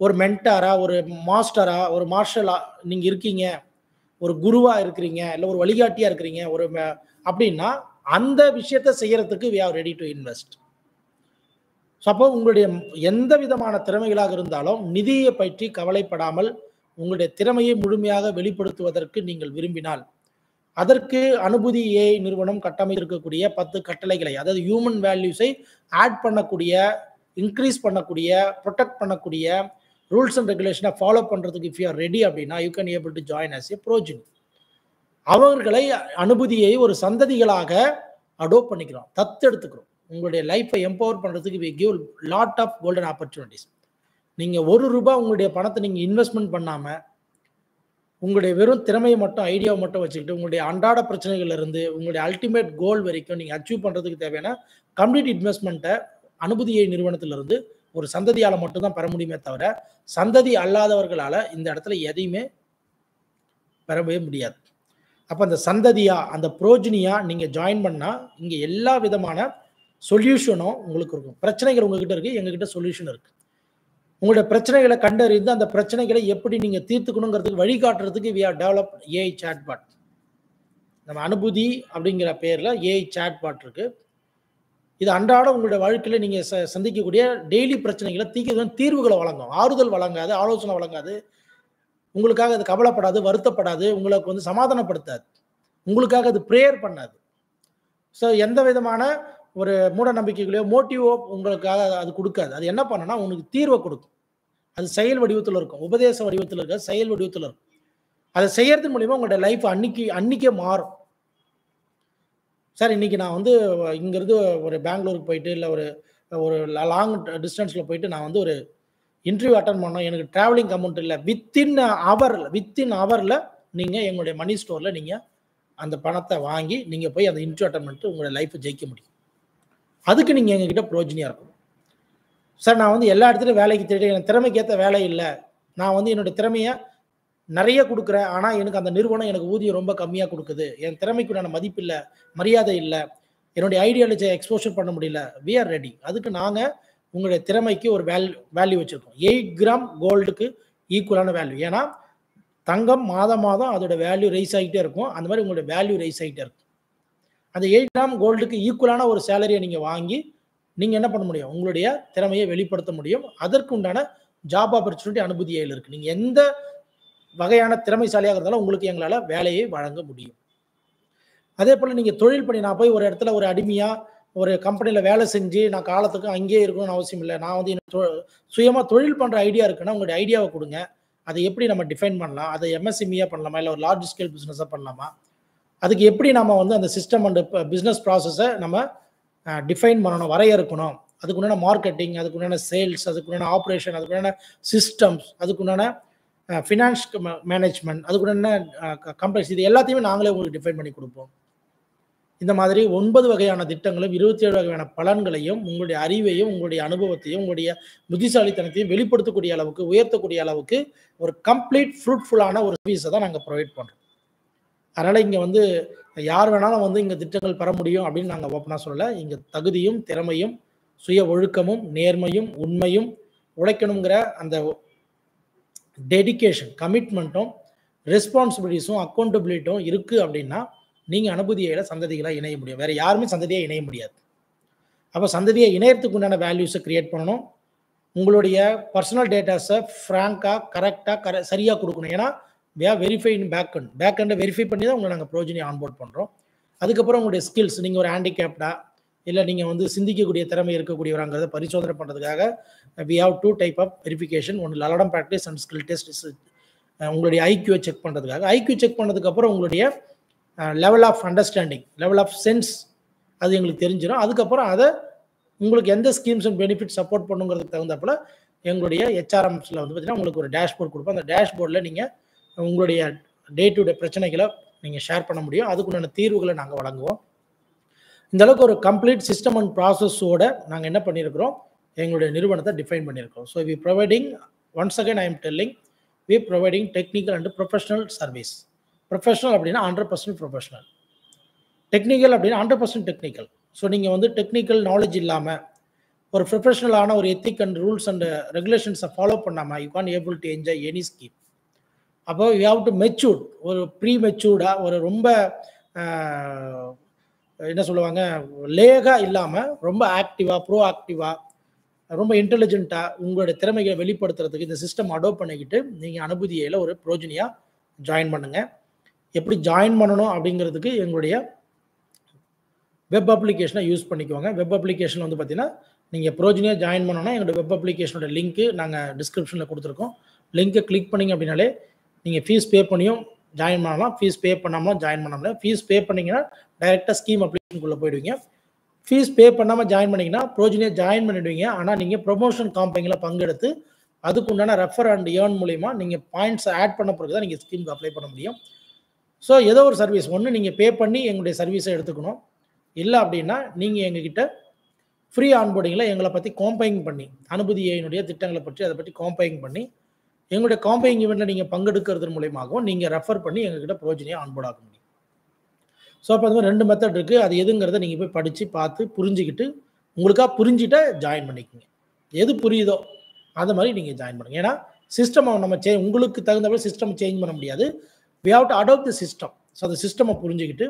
ஒரு மென்டாரா, ஒரு மாஸ்டரா, ஒரு மார்ஷலா நீங்க இருக்கீங்க, ஒரு குருவா இருக்கிறீங்க, இல்ல ஒரு வழிகாட்டியா இருக்கிறீங்க, அப்படின்னா அந்த விஷயத்த செய்யறதுக்கு we are ready to invest. அப்போ உங்களுடைய எந்த விதமான திறமைகளாக இருந்தாலும் நிதியை பற்றி கவலைப்படாமல் உங்களுடைய திறமையை முழுமையாக வெளிப்படுத்துவதற்கு நீங்கள் விரும்பினால் அதற்கு அனுபூதி ஏஐ நிறுவனம் கட்டமைத்திருக்கக்கூடிய 10 கட்டளைகளை, அதாவது ஹியூமன் வேல்யூஸை ஆட் பண்ணக்கூடிய, இன்க்ரீஸ் பண்ணக்கூடிய, ப்ரொடெக்ட் பண்ணக்கூடிய ரூல்ஸ் அண்ட் ரெகுலேஷனை ஃபாலோ பண்றதுக்கு இஃப் யூ ஆர் ரெடி அப்படின்னா you can able to join us a progeny. அவர்களை அனுபூதியை ஒரு சந்ததிகளாக அடோப்ட் பண்ணிக்கிறோம், தத்தெடுத்துக்கிறோம். உங்களுடைய லைஃப்பை எம்பவர் பண்றதுக்கு we give lot of golden opportunities. நீங்க ₹1 உங்களுடைய பணத்தை நீங்க இன்வெஸ்ட்மெண்ட் பண்ணாம உங்களுடைய வெறும் திறமையை மட்டும், ஐடியாவை மட்டும் வச்சுக்கிட்டு உங்களுடைய அன்றாட பிரச்சனைகள்ல இருந்து உங்களுடைய அல்டிமேட் கோல் வரைக்கும் நீங்க அச்சீவ் பண்றதுக்கு தேவையான கம்ப்ளீட் இன்வெஸ்ட்மெண்ட்டை அனுபூதியை நிறுவனத்திலிருந்து ஒரு சந்ததியால மட்டும் தான் பெற முடியுமே தவிர சந்ததி அல்லாதவர்களால இந்த இடத்துல எதையுமே பெறவே முடியாது. அப்ப அந்த சந்ததியா, அந்த புரோஜினியா நீங்க ஜாயின் பண்ணா இங்க எல்லா விதமான சொல்யூஷனும் உங்களுக்கு இருக்கும். பிரச்சனைகள் உங்ககிட்ட இருக்கு, எங்ககிட்ட சொல்யூஷன் இருக்கு. உங்களுடைய பிரச்சனைகளை கண்டறிந்து அந்த பிரச்சனைகளை எப்படி நீங்க தீர்த்துக்கணுங்கிறதுக்கு வழிகாட்டுறதுக்கு we have developed AI chatbot. நம்ம அனுபூதி அப்படிங்கிற பேர்ல AI chatbot இருக்கு. இது அன்றாட உங்களுடைய வாழ்க்கையில நீங்க சந்திக்கக்கூடிய டெய்லி பிரச்சனைகளை தீர்வுகளை வழங்கும். ஆறுதல் வழங்காது, ஆலோசனை வழங்காது, உங்களுக்காக அது கவலைப்படாது, வருத்தப்படாது, உங்களுக்கு வந்து சமாதானப்படுத்தாது, உங்களுக்காக அது பிரேயர் பண்ணாது. ஸோ எந்த விதமான ஒரு மூட நம்பிக்கைகளையோ மோட்டிவோ உங்களுக்காக அது கொடுக்காது. அது என்ன பண்ணனா உங்களுக்கு தீர்வை கொடுக்கும். அது செயல் வடிவத்தில் இருக்கும், உபதேச வடிவத்தில் இருக்காது, செயல் வடிவத்தில் இருக்கும். அதை செய்யறது மூலியமா உங்களுடைய லைஃப் அன்னைக்கே மாறும். சார் இன்னைக்கு நான் வந்து இங்கிருந்து ஒரு பெங்களூருக்கு போயிட்டு இல்லை ஒரு லாங் டிஸ்டன்ஸில் போயிட்டு நான் வந்து ஒரு இன்டர்வியூ அட்டன் பண்ணோம், எனக்கு டிராவலிங் அமௌண்ட் இல்லை, வித்தின் ஹவரில் நீங்கள் எங்களுடைய மணி ஸ்டோரில் நீங்கள் அந்த பணத்தை வாங்கி நீங்கள் போய் அந்த இன்டர்வியூ அட்டன் பண்ணிட்டு உங்களுடைய லைஃப்பை ஜெயிக்க முடியும். அதுக்கு நீங்கள் எங்ககிட்ட புரோஜனியாக இருக்கணும். சார் நான் வந்து எல்லா இடத்துலையும் வேலைக்கு தேடி எனக்கு திறமைக்கு ஏற்ற வேலை இல்லை, நான் வந்து என்னுடைய திறமையை நிறைய கொடுக்குறேன், ஆனால் எனக்கு அந்த நிறுவனம் எனக்கு ஊதியம் ரொம்ப கம்மியாக கொடுக்குது, என் திறமைக்கு நான் மதிப்பு இல்லை, மரியாதை இல்லை, என்னுடைய ஐடியாலஜியை எக்ஸ்போஷர் பண்ண முடியல, we are ready. அதுக்கு நாங்கள் உங்களுடைய திறமைக்கு ஒரு வேல்யூ வச்சுருக்கோம். 8 கிராம் கோல்டுக்கு ஈக்குவலான வேல்யூ. ஏன்னா தங்கம் மாதம் அதோட வேல்யூ ரைஸ் ஆகிட்டே இருக்கும், அந்த மாதிரி உங்களுடைய வேல்யூ ரைஸ் ஆகிட்டே இருக்கும். அந்த 8 கிராம் கோல்டுக்கு ஈக்குவலான ஒரு சேலரியை நீங்கள் வாங்கி நீங்கள் என்ன பண்ண முடியும், உங்களுடைய திறமையை வெளிப்படுத்த முடியும். அதற்கு உண்டான ஜாப் ஆப்பர்ச்சுனிட்டி அனுபூதி ஏஐல இருக்குது. நீங்கள் எந்த வகையான திறமைசாலியாக இருந்தாலும் உங்களுக்கு எங்களால் வேலையை வழங்க முடியும். அதே போல் நீங்கள் தொழில் பண்ணி நான் போய் ஒரு இடத்துல ஒரு அடிமையாக ஒரு கம்பெனியில் வேலை செஞ்சு நான் காலத்துக்கு அங்கேயே இருக்கணும்னு அவசியம் இல்லை. நான் வந்து சுயமாக தொழில் பண்ணுற ஐடியா இருக்குன்னா உங்களுடைய ஐடியாவை கொடுங்க, அதை எப்படி நம்ம டிஃபைன் பண்ணலாம், அதை எம்எஸ்எம்இயாக பண்ணலாமா, இல்லை ஒரு லார்ஜ் ஸ்கேல் பிஸ்னஸாக பண்ணலாமா, அதுக்கு எப்படி நம்ம வந்து அந்த சிஸ்டம் அண்ட் பிஸ்னஸ் ப்ராசஸை நம்ம டிஃபைன் பண்ணணும், வரையறுக்கணும். அதுக்குண்டான மார்க்கெட்டிங், அதுக்குண்டான சேல்ஸ், அதுக்குண்டான ஆப்ரேஷன், அதுக்குண்டான சிஸ்டம்ஸ், அதுக்குண்டான ஃபினான்ஸ் மேனேஜ்மெண்ட், அதுக்குண்டான கம்பெனிஸ், இது எல்லாத்தையுமே நாங்களே உங்களுக்கு டிஃபைன் பண்ணி கொடுப்போம். இந்த மாதிரி 9 வகையான திட்டங்களும் 27 வகையான பலன்களையும் உங்களுடைய அறிவையும் உங்களுடைய அனுபவத்தையும் உங்களுடைய புத்திசாலித்தனத்தையும் வெளிப்படுத்தக்கூடிய அளவுக்கு, உயர்த்தக்கூடிய அளவுக்கு ஒரு கம்ப்ளீட் ஃப்ரூட்ஃபுல்லான ஒரு சர்வீஸை தான் நாங்கள் ப்ரொவைட் பண்ணுறோம். அதனால் இங்கே வந்து யார் வேணாலும் வந்து இங்கே திட்டங்கள் பெற முடியும் அப்படின்னு நாங்கள் ஓப்பனாக சொல்லலை. இங்கே தகுதியும் திறமையும் சுய ஒழுக்கமும் நேர்மையும் உண்மையும் உழைக்கணுங்கிற அந்த டெடிகேஷன், கமிட்மெண்ட்டும் ரெஸ்பான்சிபிலிட்டிஸும் அக்கௌண்டபிலிட்டியும் இருக்குது அப்படின்னா நீங்கள் அனுபூதியில சந்ததிகளாக இணைய முடியும். வேறு யாருமே சந்ததியாக இணைய முடியாது. அப்போ சந்ததியை இணையத்துக்கு உண்டான வேல்யூஸை கிரியேட் பண்ணணும். உங்களுடைய பர்சனல் டேட்டாஸை ஃப்ராங்காக கரெக்டாக சரியாக கொடுக்கணும். ஏன்னா we are verified in பேக்கெண்டை வெரிஃபை பண்ணி தான் உங்களை நாங்கள் ப்ரோஜனி ஆன்போர்ட் பண்ணுறோம். அதுக்கப்புறம் உங்களுடைய ஸ்கில்ஸ், நீங்கள் ஒரு ஹேண்டிகேப்டா இல்லை நீங்கள் வந்து சிந்திக்கக்கூடிய திறமை இருக்கக்கூடியவராங்கிறத பரிசோதனை பண்ணுறதுக்காக we have 2 type of verification. ஒன்று லலடம் ப்ராக்டிஸ் அண்ட் ஸ்கில் டெஸ்ட். உங்களுடைய ஐக்யூவை செக் பண்ணுறதுக்காக, ஐக்யூ செக் பண்ணதுக்கப்புறம் உங்களுடைய level of understanding, level of sense அது எங்களுக்கு தெரிஞ்சிடும். அதுக்கப்புறம் அதை உங்களுக்கு எந்த ஸ்கீம்ஸ் அண்ட் பெனிஃபிட் சப்போர்ட் பண்ணுங்கிறதுக்கு தகுந்தப்பல எங்களுடைய ஹெச்ஆர்எம்ஸில் வந்து பார்த்தீங்கன்னா உங்களுக்கு ஒரு டேஷ்போர்ட் கொடுப்போம். அந்த டேஷ்போர்டில் நீங்கள் உங்களுடைய டே டு டே பிரச்சனைகளை நீங்கள் ஷேர் பண்ண முடியும். அதுக்குண்டான தீர்வுகளை நாங்கள் வழங்குவோம். இந்த அளவுக்கு ஒரு கம்ப்ளீட் சிஸ்டம் அண்ட் ப்ராசஸோட நாங்கள் என்ன பண்ணியிருக்கிறோம், எங்களுடைய நிறுவனத்தை டிஃபைன் பண்ணியிருக்கோம். So we providing, once again I am telling, we providing technical and professional service. Professional அப்படின்னா 100% ப்ரொஃபஷனல், டெக்னிக்கல் அப்படின்னா 100% டெக்னிக்கல். ஸோ நீங்கள் வந்து டெக்னிக்கல் நாலேஜ் இல்லாமல் ஒரு ப்ரொஃபஷனலான ஒரு எத்திக் அண்ட் ரூல்ஸ் அண்ட் ரெகுலேஷன்ஸை ஃபாலோ பண்ணாமல் you can able to enjoy any scheme. அப்போ யூ ஹாவ் டு மெச்சூர்ட், ஒரு ப்ரீ மெச்சூர்டாக, ஒரு ரொம்ப என்ன சொல்லுவாங்க, லேகா இல்லாமல் ரொம்ப ஆக்டிவாக, ப்ரோ ஆக்டிவாக, ரொம்ப இன்டெலிஜென்ட்டாக உங்களுடைய திறமைகளை வெளிப்படுத்துறதுக்கு இந்த சிஸ்டம் அடாப்ட் பண்ணிக்கிட்டு நீங்கள் அனுபூதியில் ஒரு ப்ரோஜனியாக ஜாயின் பண்ணுங்கள். எப்படி ஜாயின் பண்ணணும் அப்படிங்கிறதுக்கு எங்களுடைய வெப் அப்ளிகேஷனை யூஸ் பண்ணிக்குவாங்க. வெப் அப்ளிகேஷன் வந்து பார்த்தீங்கன்னா நீங்கள் ப்ரோஜனியாக ஜாயின் பண்ணணும்னா எங்களுடைய வெப் அப்ளிகேஷனோட லிங்க்கு நாங்கள் டிஸ்கிரிப்ஷனில் கொடுத்துருக்கோம். லிங்க்கை கிளிக் பண்ணிங்க அப்படின்னாலே நீங்கள் ஃபீஸ் பே பண்ணியும் ஜாயின் பண்ணலாம், ஃபீஸ் பே பண்ணாமலும் ஜாயின் பண்ணாமல். ஃபீஸ் பே பண்ணிங்கன்னா டைரெக்டாக ஸ்கீம் அப்ளிகேஷனுக்குள்ளே போயிடுவீங்க. ஃபீஸ் பே பண்ணாமல் ஜாயின் பண்ணிங்கன்னா ப்ரோஜனியாக ஜாயின் பண்ணிவிடுவீங்க. ஆனால் நீங்கள் ப்ரொமோஷன் காம்பெனியில் பங்கெடுத்து அதுக்குண்டான ரெஃபர் அண்ட் ஏர்ன் மூலிமா நீங்கள் பாயிண்ட்ஸ் ஆட் பண்ண பிறகு தான் நீங்கள் ஸ்கீமுக்கு அப்ளை பண்ண முடியும். ஸோ ஏதோ ஒரு சர்வீஸ் ஒன்று நீங்கள் பே பண்ணி எங்களுடைய சர்வீஸை எடுத்துக்கணும். இல்லை அப்படின்னா நீங்கள் எங்ககிட்ட ஃப்ரீ ஆன்போர்டிங்கில் எங்களை பற்றி காம்பைங் பண்ணி, அனுபூதி ஏனுடைய திட்டங்களை பற்றி அதை பற்றி காம்பைங் பண்ணி எங்களுடைய காம்பைங் ஈவெண்ட்டில் நீங்கள் பங்கெடுக்கிறது மூலியமாகவும் நீங்கள் ரெஃபர் பண்ணி எங்ககிட்ட ப்ரோஜனியாக ஆன்போர்ட் ஆக முடியும். ஸோ அப்போ அது மாதிரி 2 மெத்தட் இருக்குது. அது எதுங்கிறத நீங்கள் போய் படித்து பார்த்து புரிஞ்சுக்கிட்டு உங்களுக்காக புரிஞ்சுட்டு ஜாயின் பண்ணிக்கோங்க. எது புரியுதோ அது மாதிரி நீங்கள் ஜாயின் பண்ணுங்க. ஏன்னா சிஸ்டமை நம்ம உங்களுக்கு தகுந்தபடி சிஸ்டம் சேஞ்ச் பண்ண முடியாது. We have to adapt the system. So அந்த சிஸ்டமை புரிஞ்சுக்கிட்டு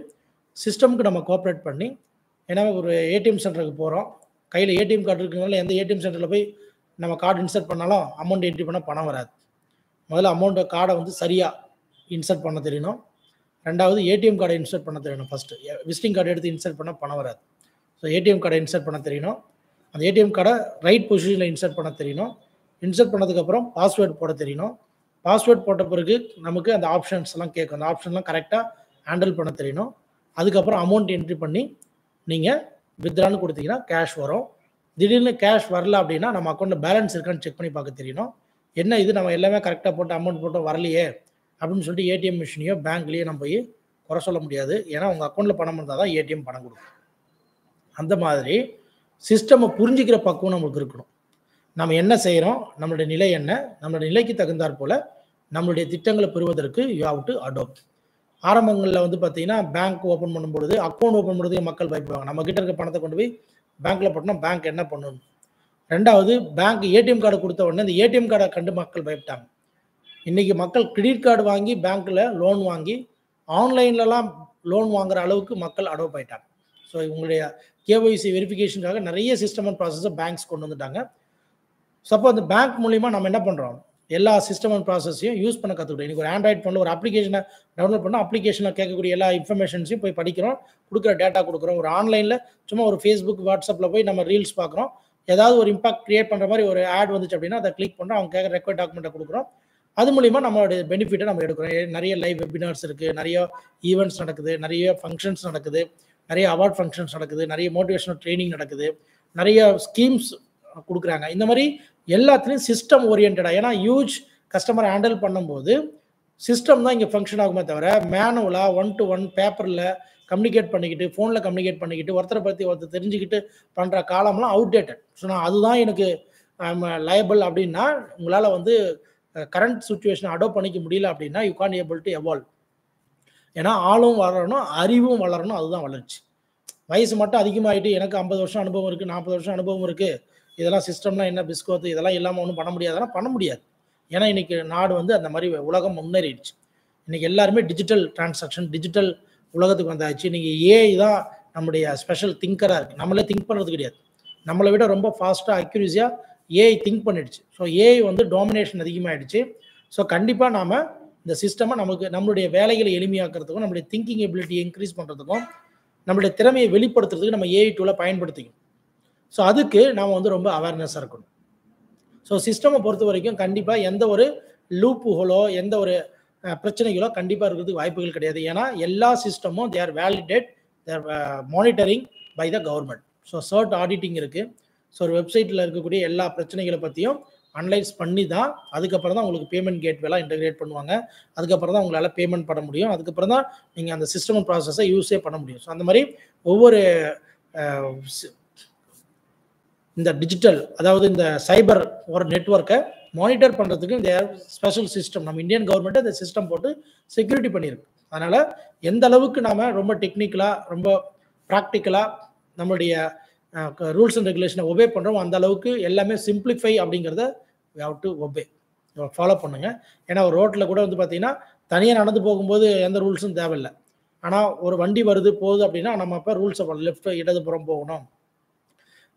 சிஸ்டமுக்கு நம்ம கோஆப்ரேட் பண்ணி, ஏன்னா ஒரு ஏடிஎம் சென்டருக்கு போகிறோம், கையில் ஏடிஎம் கார்டு இருக்கிறதுனால எந்த ஏடிஎம் சென்டரில் போய் நம்ம கார்டு இன்சர்ட் பண்ணாலும் அமௌண்ட் என்ட்ரி பண்ணால் பணம் வராது. முதல்ல அமௌண்ட்டை கார்டை வந்து சரியாக இன்சர்ட் பண்ண தெரியணும். 2வது ஏடிஎம் கார்டை இன்சர்ட் பண்ண தெரியணும். ஃபஸ்ட்டு விசிட்டிங் கார்டு எடுத்து இன்சர்ட் பண்ணால் பணம் வராது. ஸோ ஏடிஎம் கார்டை இன்சர்ட் பண்ண தெரியணும். அந்த ஏடிஎம் கார்டை ரைட் பொசிஷனில் இன்சர்ட் பண்ண தெரியணும். இன்சர்ட் பண்ணதுக்கப்புறம் பாஸ்வேர்டு போட தெரியணும். பாஸ்வேர்ட் போட்ட பிறகு நமக்கு அந்த ஆப்ஷன்ஸ்லாம் கேட்கும். அந்த ஆப்ஷன்லாம் கரெக்டாக ஹேண்டில் பண்ண தெரியணும். அதுக்கப்புறம் அமௌண்ட் என்ட்ரி பண்ணி நீங்கள் வித்ட்ரான்னு கொடுத்தீங்கன்னா கேஷ் வரும். திடீர்னு கேஷ் வரல அப்படின்னா நம்ம அக்கௌண்ட்டில் பேலன்ஸ் இருக்கான்னு செக் பண்ணி பார்க்க தெரியணும். என்ன இது நம்ம எல்லாமே கரெக்டாக போட்டு அமௌண்ட் போட்டு வரலையே அப்படின்னு சொல்லிட்டு ஏடிஎம் மிஷினையோ பேங்க்லேயோ நம்ம போய் குறை சொல்ல முடியாது. ஏன்னா உங்கள் அக்கௌண்ட்டில் பணம் இருந்தால் தான் ஏடிஎம் பணம் கொடுக்கும். அந்த மாதிரி சிஸ்டமை புரிஞ்சிக்கிற பக்குவம் நம்மளுக்கு இருக்கணும். நம்ம என்ன செய்கிறோம், நம்மளுடைய நிலை என்ன, நம்மளுடைய நிலைக்கு தகுந்தாற் போல் நம்மளுடைய திட்டங்களை பெறுவதற்கு யூ ஹாவ் டு அடாப்ட். ஆரம்பங்களில் வந்து பார்த்தீங்கன்னா பேங்க் ஓப்பன் பண்ணும்பொழுது, அக்கௌண்ட் ஓப்பன் பண்ணுறதுக்கு மக்கள் பயப்படுவாங்க. நம்ம கிட்ட இருக்க பணத்தை கொண்டு போய் பேங்க்கில் போட்டோம்னா பேங்க் என்ன பண்ணணும். 2வது பேங்க் ஏடிஎம் கார்டு கொடுத்த உடனே இந்த ஏடிஎம் கார்டை கண்டு மக்கள் பயப்பட்டாங்க. இன்றைக்கி மக்கள் கிரெடிட் கார்டு வாங்கி பேங்க்கில் லோன் வாங்கி ஆன்லைன்லலாம் லோன் வாங்குற அளவுக்கு மக்கள் அடாப்ட் ஆகிட்டாங்க. ஸோ உங்களுடைய கேஒய்சி வெரிஃபிகேஷனுக்காக நிறைய சிஸ்டம் அண்ட் ப்ராசஸை பேங்க்ஸ் கொண்டு வந்துட்டாங்க. ஸோ அப்போ அந்த பேங்க் மூலிமா நம்ம என்ன பண்ணுறோம், எல்லா சிஸ்டம் அண்ட் ப்ராசஸையும் யூஸ் பண்ண கற்றுக்கிட்டோம். இன்றைக்கி ஒரு ஆண்ட்ராய்ட் ஃபோனில் ஒரு அப்ளிகேஷனை டவுன்லோட் பண்ணால் அப்ளிகேஷனில் கேட்கக்கூடிய எல்லா இன்ஃபர்மேஷன்ஸையும் போய் படிக்கிறோம், கொடுக்குற டேட்டா கொடுக்குறோம். ஒரு ஆன்லைனில் சும்மா ஒரு ஃபேஸ்புக் வாட்ஸ்அப்பில் போய் நம்ம ரீல்ஸ் பார்க்குறோம், ஏதாவது ஒரு இம்பாக்ட் கிரியேட் பண்ணுற மாதிரி ஒரு ஆட் வந்துச்சு அப்படின்னா அதை கிளிக் பண்ணுறோம், அவங்க கேட்குற ரெக்கார்ட் டாக்குமெண்ட்டை கொடுக்குறோம். அது மூலிமா நம்மளுடைய பெனிஃபிட்டை நம்ம எடுக்கிறோம். நிறைய லைவ் வெபினார்ஸ் இருக்குது, நிறைய ஈவெண்ட்ஸ் நடக்குது, நிறைய ஃபங்க்ஷன்ஸ் நடக்குது, நிறைய அவார்ட் ஃபங்க்ஷன்ஸ் நடக்குது, நிறைய மோட்டிவேஷனல் ட்ரைனிங் நடக்குது, நிறைய ஸ்கீம்ஸ் கொடுக்குறாங்க. இந்த மாதிரி எல்லாத்துலேயும் சிஸ்டம் ஓரியன்டாக, ஏன்னா ஹியூஜ் கஸ்டமரை ஹேண்டில் பண்ணும்போது சிஸ்டம் தான் இங்கே ஃபங்க்ஷன் ஆகுமே தவிர மேனுவலாக 1-to-1 பேப்பரில் கம்யூனிகேட் பண்ணிக்கிட்டு, ஃபோனில் கம்யூனிகேட் பண்ணிக்கிட்டு, ஒருத்தரை பற்றி ஒருத்தர் தெரிஞ்சுக்கிட்டு பண்ணுற காலம்லாம் அவுடேட்டட். ஸோ நான் அதுதான் எனக்கு லயபிள் அப்படின்னா உங்களால் வந்து கரண்ட் சுச்சுவேஷனை அடாப்ட் பண்ணிக்க முடியல அப்படின்னா you can able to evolve. ஏன்னா ஆளும் வளரணும், அறிவும் வளரணும், அதுதான் வளர்ச்சி. வயசு மட்டும் அதிகமாகிட்டு எனக்கு 50 வருஷம் அனுபவம் இருக்குது, 40 வருஷம் அனுபவம் இருக்குது, இதெல்லாம் சிஸ்டம்னா என்ன பிஸ்கோத்து இதெல்லாம் இல்லாமல் ஒன்றும் பண்ண முடியாதுன்னா பண்ண முடியாது. ஏன்னா இன்றைக்கி நாடு வந்து அந்த மாதிரி உலகம் முன்னேறிடுச்சு. இன்றைக்கி எல்லாருமே டிஜிட்டல் டிரான்சாக்ஷன், டிஜிட்டல் உலகத்துக்கு வந்தாச்சு. இன்றைக்கி ஏஐ தான் நம்முடைய ஸ்பெஷல் திங்கராக இருக்குது. நம்மளே திங்க் பண்ணுறது கிடையாது, நம்மளை விட ரொம்ப ஃபாஸ்ட்டாக அக்யூரஸியாக ஏஐ திங்க் பண்ணிடுச்சு. ஸோ ஏஐ வந்து டாமினேஷன் அதிகமாகிடுச்சு. ஸோ கண்டிப்பாக நாம் இந்த சிஸ்டமை நம்மளுடைய வேலைகளை எளிமையாக்குறதுக்கும், நம்மளுடைய திங்கிங் எபிலிட்டியை இன்க்ரீஸ் பண்ணுறதுக்கும், நம்மளுடைய திறமையை வெளிப்படுத்துறதுக்கு நம்ம ஏஐ டூலை பயன்படுத்திக்கணும். ஸோ அதுக்கு நாம் வந்து ரொம்ப அவேர்னஸாக இருக்கணும். ஸோ சிஸ்டமை பொறுத்த வரைக்கும் கண்டிப்பாக எந்த ஒரு லூப்புகளோ எந்த ஒரு பிரச்சனைகளோ கண்டிப்பாக இருக்கிறதுக்கு வாய்ப்புகள் கிடையாது. ஏன்னா எல்லா சிஸ்டமும் they are validate, they are monitoring by the government. So third auditing இருக்குது. ஸோ ஒரு வெப்சைட்டில் இருக்கக்கூடிய எல்லா பிரச்சனைகளை பற்றியும் அனலைஸ் பண்ணி தான் அதுக்கப்புறம் தான் உங்களுக்கு பேமெண்ட் கேட்வேலாம் இன்டகிரேட் பண்ணுவாங்க. அதுக்கப்புறம் தான் உங்களால் பேமெண்ட் பண்ண முடியும். அதுக்கப்புறம் தான் நீங்கள் அந்த சிஸ்டம் ப்ராசஸை யூஸே பண்ண முடியும். ஸோ அந்த மாதிரி ஒவ்வொரு இந்த டிஜிட்டல், அதாவது இந்த சைபர் ஒரு நெட்வொர்க்கை மானிட்டர் பண்ணுறதுக்கு இந்த ஸ்பெஷல் சிஸ்டம் நம்ம இந்தியன் கவர்மெண்ட்டு இந்த சிஸ்டம் போட்டு செக்யூரிட்டி பண்ணியிருக்கு. அதனால் எந்த அளவுக்கு நாம் ரொம்ப டெக்னிக்கலாக ரொம்ப ப்ராக்டிக்கலாக நம்மளுடைய ரூல்ஸ் அண்ட் ரெகுலேஷனை ஒபே பண்ணுறோம், அந்த அளவுக்கு எல்லாமே சிம்பிளிஃபை அப்படிங்கிறத we have to obey, follow பண்ணுங்க. ஏன்னா ஒரு ரோட்டில் கூட வந்து பார்த்தீங்கன்னா தனியாக நடந்து போகும்போது எந்த ரூல்ஸும் தேவையில்லை. ஆனால் ஒரு வண்டி வருது போகுது அப்படின்னா நம்ம அப்போ ரூல்ஸை லெஃப்ட் இடதுபுறம் போகணும்.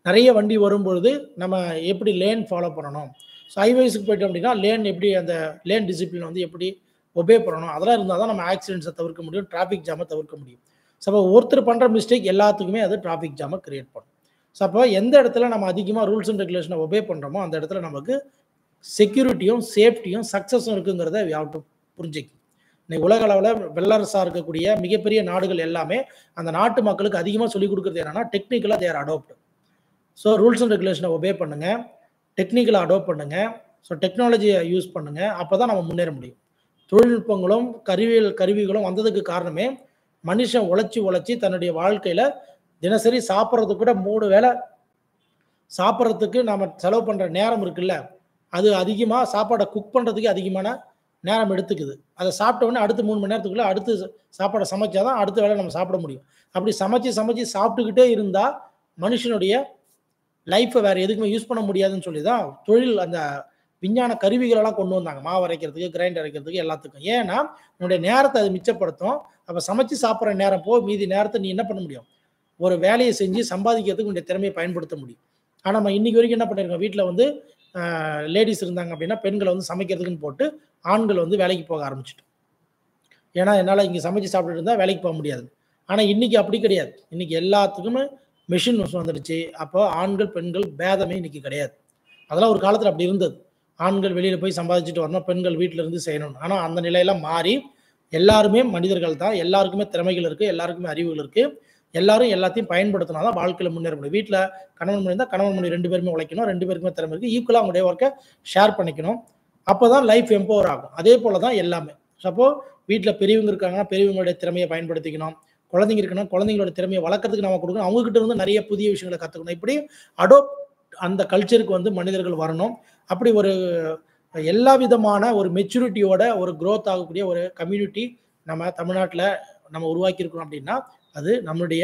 நிறைய வண்டி வரும்பொழுது நம்ம எப்படி லேன் ஃபாலோ பண்ணணும். ஸோ ஹைவேஸுக்கு போயிட்டோம் அப்படின்னா லேன் எப்படி அந்த லேன் டிசிப்ளின் வந்து எப்படி ஒபே பண்ணணும், அதெல்லாம் இருந்தால் தான் நம்ம ஆக்சிடென்ட்ஸை தவிர்க்க முடியும், டிராஃபிக் ஜாமை தவிர்க்க முடியும். ஸோ அப்போ ஒருத்தர் பண்ணுற மிஸ்டேக் எல்லாத்துக்குமே அது டிராஃபிக் ஜாமை கிரியேட் பண்ணும். ஸோ அப்போ எந்த இடத்துல நம்ம அதிகமாக ரூல்ஸ் அண்ட் ரெகுலேஷனை ஒபே பண்ணுறோமோ அந்த இடத்துல நமக்கு செக்யூரிட்டியும் சேஃப்டியும் சக்ஸஸும் இருக்குங்கிறத வி ஹவ் டு புரிஞ்சுக்கணும். இன்னைக்கு உலக அளவில் வல்லரசாக இருக்கக்கூடிய மிகப்பெரிய நாடுகள் எல்லாமே அந்த நாட்டு மக்களுக்கு அதிகமாக சொல்லிக் கொடுக்குறது என்னன்னா டெக்னிக்கலாக there adapt. So rules and ரெகுலேஷனை ஒபே பண்ணுங்க, டெக்னிக்கலை அடாப்ட் பண்ணுங்க, ஸோ டெக்னாலஜியை யூஸ் பண்ணுங்க, அப்போ தான் நம்ம முன்னேற முடியும். தொழில்நுட்பங்களும் கருவிகளும் வந்ததுக்கு காரணமே மனுஷன் உழைச்சி தன்னுடைய வாழ்க்கையில் தினசரி சாப்பிட்றதுக்கு கூட 3 வேளை சாப்பிட்றதுக்கு நம்ம செலவு பண்ணுற நேரம் இருக்குல்ல, அது அதிகமாக சாப்பாடை குக் பண்ணுறதுக்கு அதிகமான நேரம் எடுத்துக்குது. அதை சாப்பிட்ட உடனே அடுத்து 3 மணி நேரத்துக்குள்ளே அடுத்து சாப்பாடை சமைச்சாதான் அடுத்த வேளை நம்ம சாப்பிட முடியும். அப்படி சமைச்சு சாப்பிட்டுக்கிட்டே இருந்தால் மனுஷனுடைய லைஃப்பை வேறு எதுக்குமே யூஸ் பண்ண முடியாதுன்னு சொல்லி தான் தொழில் அந்த விஞ்ஞான கருவிகளெல்லாம் கொண்டு வந்தாங்க, மாவு அரைக்கிறதுக்கு, கிரைண்டர் அரைக்கிறதுக்கு, எல்லாத்துக்கும். ஏன்னா உன்னுடைய நேரத்தை அது மிச்சப்படுத்தும். அப்போ சமைச்சு சாப்பிட்ற நேரம் மீதி நேரத்தை நீ என்ன பண்ண முடியும், ஒரு வேலையை செஞ்சு சம்பாதிக்கிறதுக்கு உன்னுடைய திறமையை பயன்படுத்த முடியும். ஆனால் நம்ம இன்னைக்கு வரைக்கும் என்ன பண்ணியிருக்கோம், வீட்டில் வந்து லேடிஸ் இருந்தாங்க அப்படின்னா பெண்களை வந்து சமைக்கிறதுக்குன்னு போட்டு ஆண்கள் வந்து வேலைக்கு போக ஆரம்பிச்சிட்டோம். ஏன்னா என்னால் இங்கே சமைச்சு சாப்பிட்டுட்டு இருந்தால் வேலைக்கு போக முடியாது. ஆனால் இன்னைக்கு அப்படி கிடையாது. இன்னைக்கு எல்லாத்துக்குமே மிஷின் வந்துடுச்சு. அப்போ ஆண்கள் பெண்கள் பேதமே இன்னைக்கு கிடையாது. அதெல்லாம் ஒரு காலத்தில் அப்படி இருந்தது. ஆண்கள் வெளியில் போய் சம்பாதிச்சுட்டு வரணும், பெண்கள் வீட்டில் இருந்து செய்யணும். ஆனால் அந்த நிலையெல்லாம் மாறி எல்லாருமே மனிதர்கள் தான், எல்லாருக்குமே திறமைகள் இருக்குது, எல்லாருக்குமே அறிவுகள் இருக்குது. எல்லாரும் எல்லாத்தையும் பயன்படுத்தினா தான் வாழ்க்கையில் முன்னேற முடியும். வீட்டில் கணவன் மணி இருந்தால் கணவன் மணி 2 பேருமே உழைக்கணும், 2 பேருக்குமே திறமை இருக்குது, ஈக்குவலாக அவங்களுடைய ஒர்க்கை ஷேர் பண்ணிக்கணும். அப்போ தான் லைஃப் எம்பவர் ஆகும். அதே போல் தான் எல்லாமே. அப்போ வீட்டில் பெரியவங்க இருக்காங்கன்னா பெரியவங்களுடைய திறமையை பயன்படுத்திக்கணும், குழந்தைங்க இருக்குன்னா குழந்தைங்களோட திறமையை வளர்க்கறதுக்கு நம்ம கொடுக்கணும், அவங்ககிட்ட இருந்து நிறைய புதிய விஷயங்களை கற்றுக்கணும். இப்படி அந்த கல்ச்சருக்கு வந்து மனிதர்கள் வரணும். அப்படி ஒரு எல்லா விதமான ஒரு மெச்சூரிட்டியோட ஒரு க்ரோத் ஆகக்கூடிய ஒரு கம்யூனிட்டி நம்ம தமிழ்நாட்டில் நம்ம உருவாக்கி இருக்கோம் அப்படின்னா அது நம்மளுடைய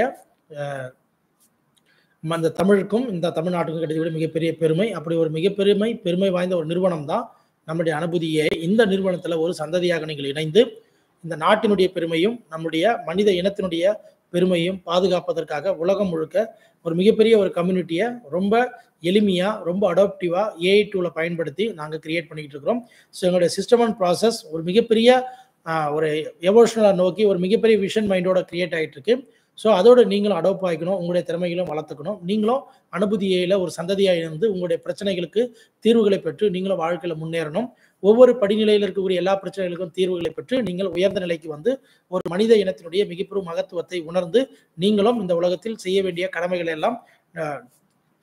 அந்த தமிழுக்கும் இந்த தமிழ்நாட்டுக்கும் கிடைக்கக்கூடிய மிகப்பெரிய பெருமை. அப்படி ஒரு பெருமை வாய்ந்த ஒரு நிறுவனம் தான் நம்முடைய அனுபூதியை. இந்த நிறுவனத்தில் ஒரு சந்ததியாக நீங்கள் இணைந்து இந்த நாட்டினுடைய பெருமையும் நம்முடைய மனித இனத்தினுடைய பெருமையும் பாதுகாப்பதற்காக உலகம் முழுக்க ஒரு மிகப்பெரிய ஒரு கம்யூனிட்டியை ரொம்ப எளிமையாக ரொம்ப அடாப்டிவாக ஏஐ டூலை பயன்படுத்தி நாங்கள் கிரியேட் பண்ணிக்கிட்டு இருக்கிறோம். ஸோ எங்களுடைய சிஸ்டம் அண்ட் ப்ராசஸ் ஒரு மிகப்பெரிய ஒரு எவோஷனலாக நோக்கி ஒரு மிகப்பெரிய விஷன் மைண்டோட கிரியேட் ஆகிட்டு இருக்கு. ஸோ அதோடு நீங்களும் அடாப்ட் ஆகிக்கணும், உங்களுடைய திறமைகளும் வளர்த்துக்கணும். நீங்களும் அனுபூதியில் ஒரு சந்ததியாக இருந்து உங்களுடைய பிரச்சனைகளுக்கு தீர்வுகளை பெற்று நீங்களும் வாழ்க்கையில் முன்னேறணும். ஒவ்வொரு படிநிலையில் இருக்கக்கூடிய எல்லா பிரச்சனைகளுக்கும் தீர்வுகளை பெற்று நீங்கள் உயர்ந்த நிலைக்கு வந்து ஒரு மனித இனத்தினுடைய மிகப்பெரும் மகத்துவத்தை உணர்ந்து நீங்களும் இந்த உலகத்தில் செய்ய வேண்டிய கடமைகளை எல்லாம்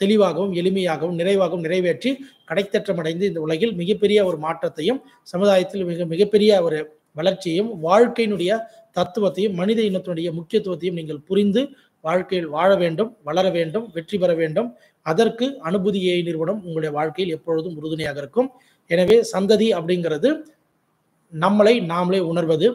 தெளிவாகவும் எளிமையாகவும் நிறைவாகவும் நிறைவேற்றி கடைத்தற்றமடைந்து இந்த உலகில் மிகப்பெரிய ஒரு மாற்றத்தையும் சமுதாயத்தில் மிகப்பெரிய ஒரு வளர்ச்சியையும் வாழ்க்கையினுடைய தத்துவத்தையும் மனித இனத்தினுடைய முக்கியத்துவத்தையும் நீங்கள் புரிந்து வாழ்க்கையில் வாழ வேண்டும், வளர வேண்டும், வெற்றி பெற வேண்டும். அதற்கு அனுபூதி ஏஐ நிறுவனம் உங்களுடைய வாழ்க்கையில் எப்பொழுதும் உறுதுணையாக இருக்கும். எனவே சந்ததி அப்படிங்கிறது நம்மளை நாமளே உணர்வது,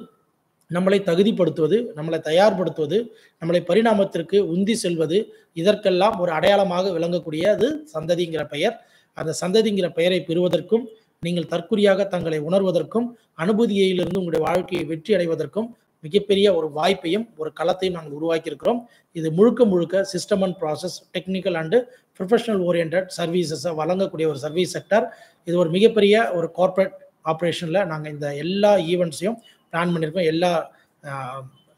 நம்மளை தகுதிப்படுத்துவது, நம்மளை தயார்படுத்துவது, நம்மளை பரிணாமத்திற்கு உந்தி செல்வது, இதற்கெல்லாம் ஒரு அடையாளமாக விளங்கக்கூடியது சந்ததிங்கிற பெயர். அந்த சந்ததிங்கிற பெயரை பெறுவதற்கும் நீங்கள் தற்குறியாக தங்களை உணர்வதற்கும் அனுபூதியிலிருந்து உங்களுடைய வாழ்க்கையை வெற்றி அடைவதற்கும் மிகப்பெரிய ஒரு வாய்ப்பையும் ஒரு களத்தையும் நாங்கள் உருவாக்கி இருக்கிறோம். இது முழுக்க system and process, technical and professional orient சர்வீசஸை வழங்கக்கூடிய ஒரு சர்வீஸ் செக்டர். இது ஒரு மிகப்பெரிய ஒரு கார்ப்பரேட் ஆப்ரேஷனில் நாங்கள் இந்த எல்லா ஈவெண்ட்ஸையும் பிளான் பண்ணியிருக்கோம், எல்லா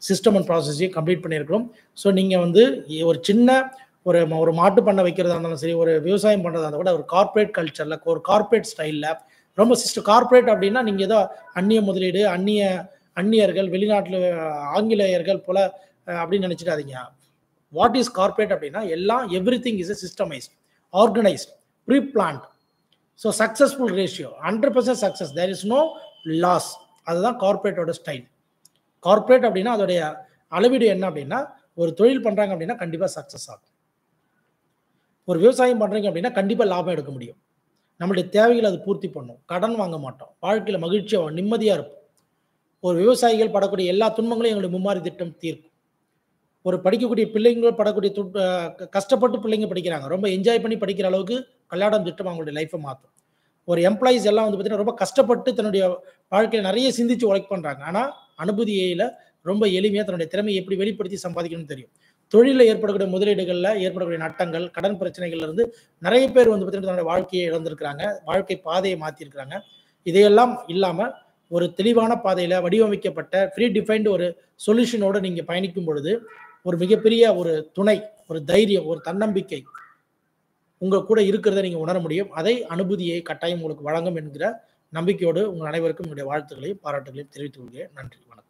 சிஸ்டம் அண்ட் ப்ராசஸையும் கம்ப்ளீட் பண்ணியிருக்கிறோம். ஸோ நீங்கள் வந்து ஒரு சின்ன ஒரு மாட்டு பண்ணை வைக்கிறதா இருந்தாலும் சரி, ஒரு விவசாயம் பண்ணுறதா இருந்தால் கூட ஒரு கார்ப்பரேட் கல்ச்சரில் ஒரு கார்ப்பரேட் ஸ்டைலில் ரொம்ப கார்ப்பரேட் அப்படின்னா நீங்கள் ஏதோ அந்நிய முதலீடு, அந்நியர்கள், வெளிநாட்டில் ஆங்கிலேயர்கள் போல அப்படின்னு நினச்சிடாதீங்க. வாட் இஸ் கார்ப்பரேட் அப்படின்னா எல்லாம் everything is systemised, organised, pre planned. So successful ratio 100% success, there is no loss. அதுதான் கார்ப்பரேட்டோட ஸ்டைல். கார்ப்பரேட் அப்படின்னா அதோடைய அளவீடு என்ன அப்படின்னா ஒரு தொழில் பண்ணுறாங்க அப்படின்னா கண்டிப்பாக சக்ஸஸ் ஆகும். ஒரு விவசாயம் பண்ணுறீங்க அப்படின்னா கண்டிப்பாக லாபம் எடுக்க முடியும். நம்மளுடைய தேவைகளை அது பூர்த்தி பண்ணும், கடன் வாங்க மாட்டோம், வாழ்க்கையில் மகிழ்ச்சியாக நிம்மதியாக இருப்போம். ஒரு விவசாயிகள் படக்கூடிய எல்லா துன்பங்களையும் எங்களுடைய மும்மாரி திட்டம் தீர்க்கும். ஒரு படிக்கக்கூடிய பிள்ளைங்க படக்கூடிய கஷ்டப்பட்டு பிள்ளைங்க படிக்கிறாங்க. ரொம்ப என்ஜாய் பண்ணி படிக்கிற அளவுக்கு கல்யாணம் திட்டம் அவங்களுடைய லைஃப்ப மாத்தும். ஒரு எம்ப்ளாயீஸ் எல்லாம் வந்து பார்த்தீங்கன்னா, ரொம்ப கஷ்டப்பட்டு தன்னுடைய வாழ்க்கையில நெறைய சிந்திச்சு ஒர்க் பண்றாங்க. ஆனா, அனுபூதி ஏஐல ரொம்ப எளிமையா தன்னுடைய திறமைய எப்படி வெளிப்படுத்தி சம்பாதிக்கணும்னு தெரியும். தொழில்ல ஏற்படக்கூடிய முதலீடுகள்ல ஏற்படக்கூடிய நட்டங்கள், கடன் பிரச்சனைகள்ல இருந்து நெறைய பேர் வந்து பார்த்தீங்கன்னா, தன்னுடைய வாழ்க்கைய இழந்திருக்கிறாங்க. வாழ்க்கை பாதைய மாத்தியிருக்கிறாங்க. இதையெல்லாம் இல்லாம ஒரு தெளிவான பாதையில வடிவமைக்கப்பட்ட ப்ரீ டிஃபைன்ட் ஒரு சொல்யூஷனோட நீங்க பயணிக்கும் பொழுது, ஒரு மிகப்பெரிய ஒரு துணை, ஒரு தைரியம், ஒரு தன்னம்பிக்கை உங்க கூட இருக்கிறத நீங்க உணர முடியும். அதை அனுபூதியை கட்டாயம் உங்களுக்கு வழங்கும் என்கிற நம்பிக்கையோடு உங்கள் அனைவருக்கும் என்னுடைய வாழ்த்துக்களையும், பாராட்டுகளையும் தெரிவித்துக் கொள்கிறேன். நன்றி. வணக்கம்.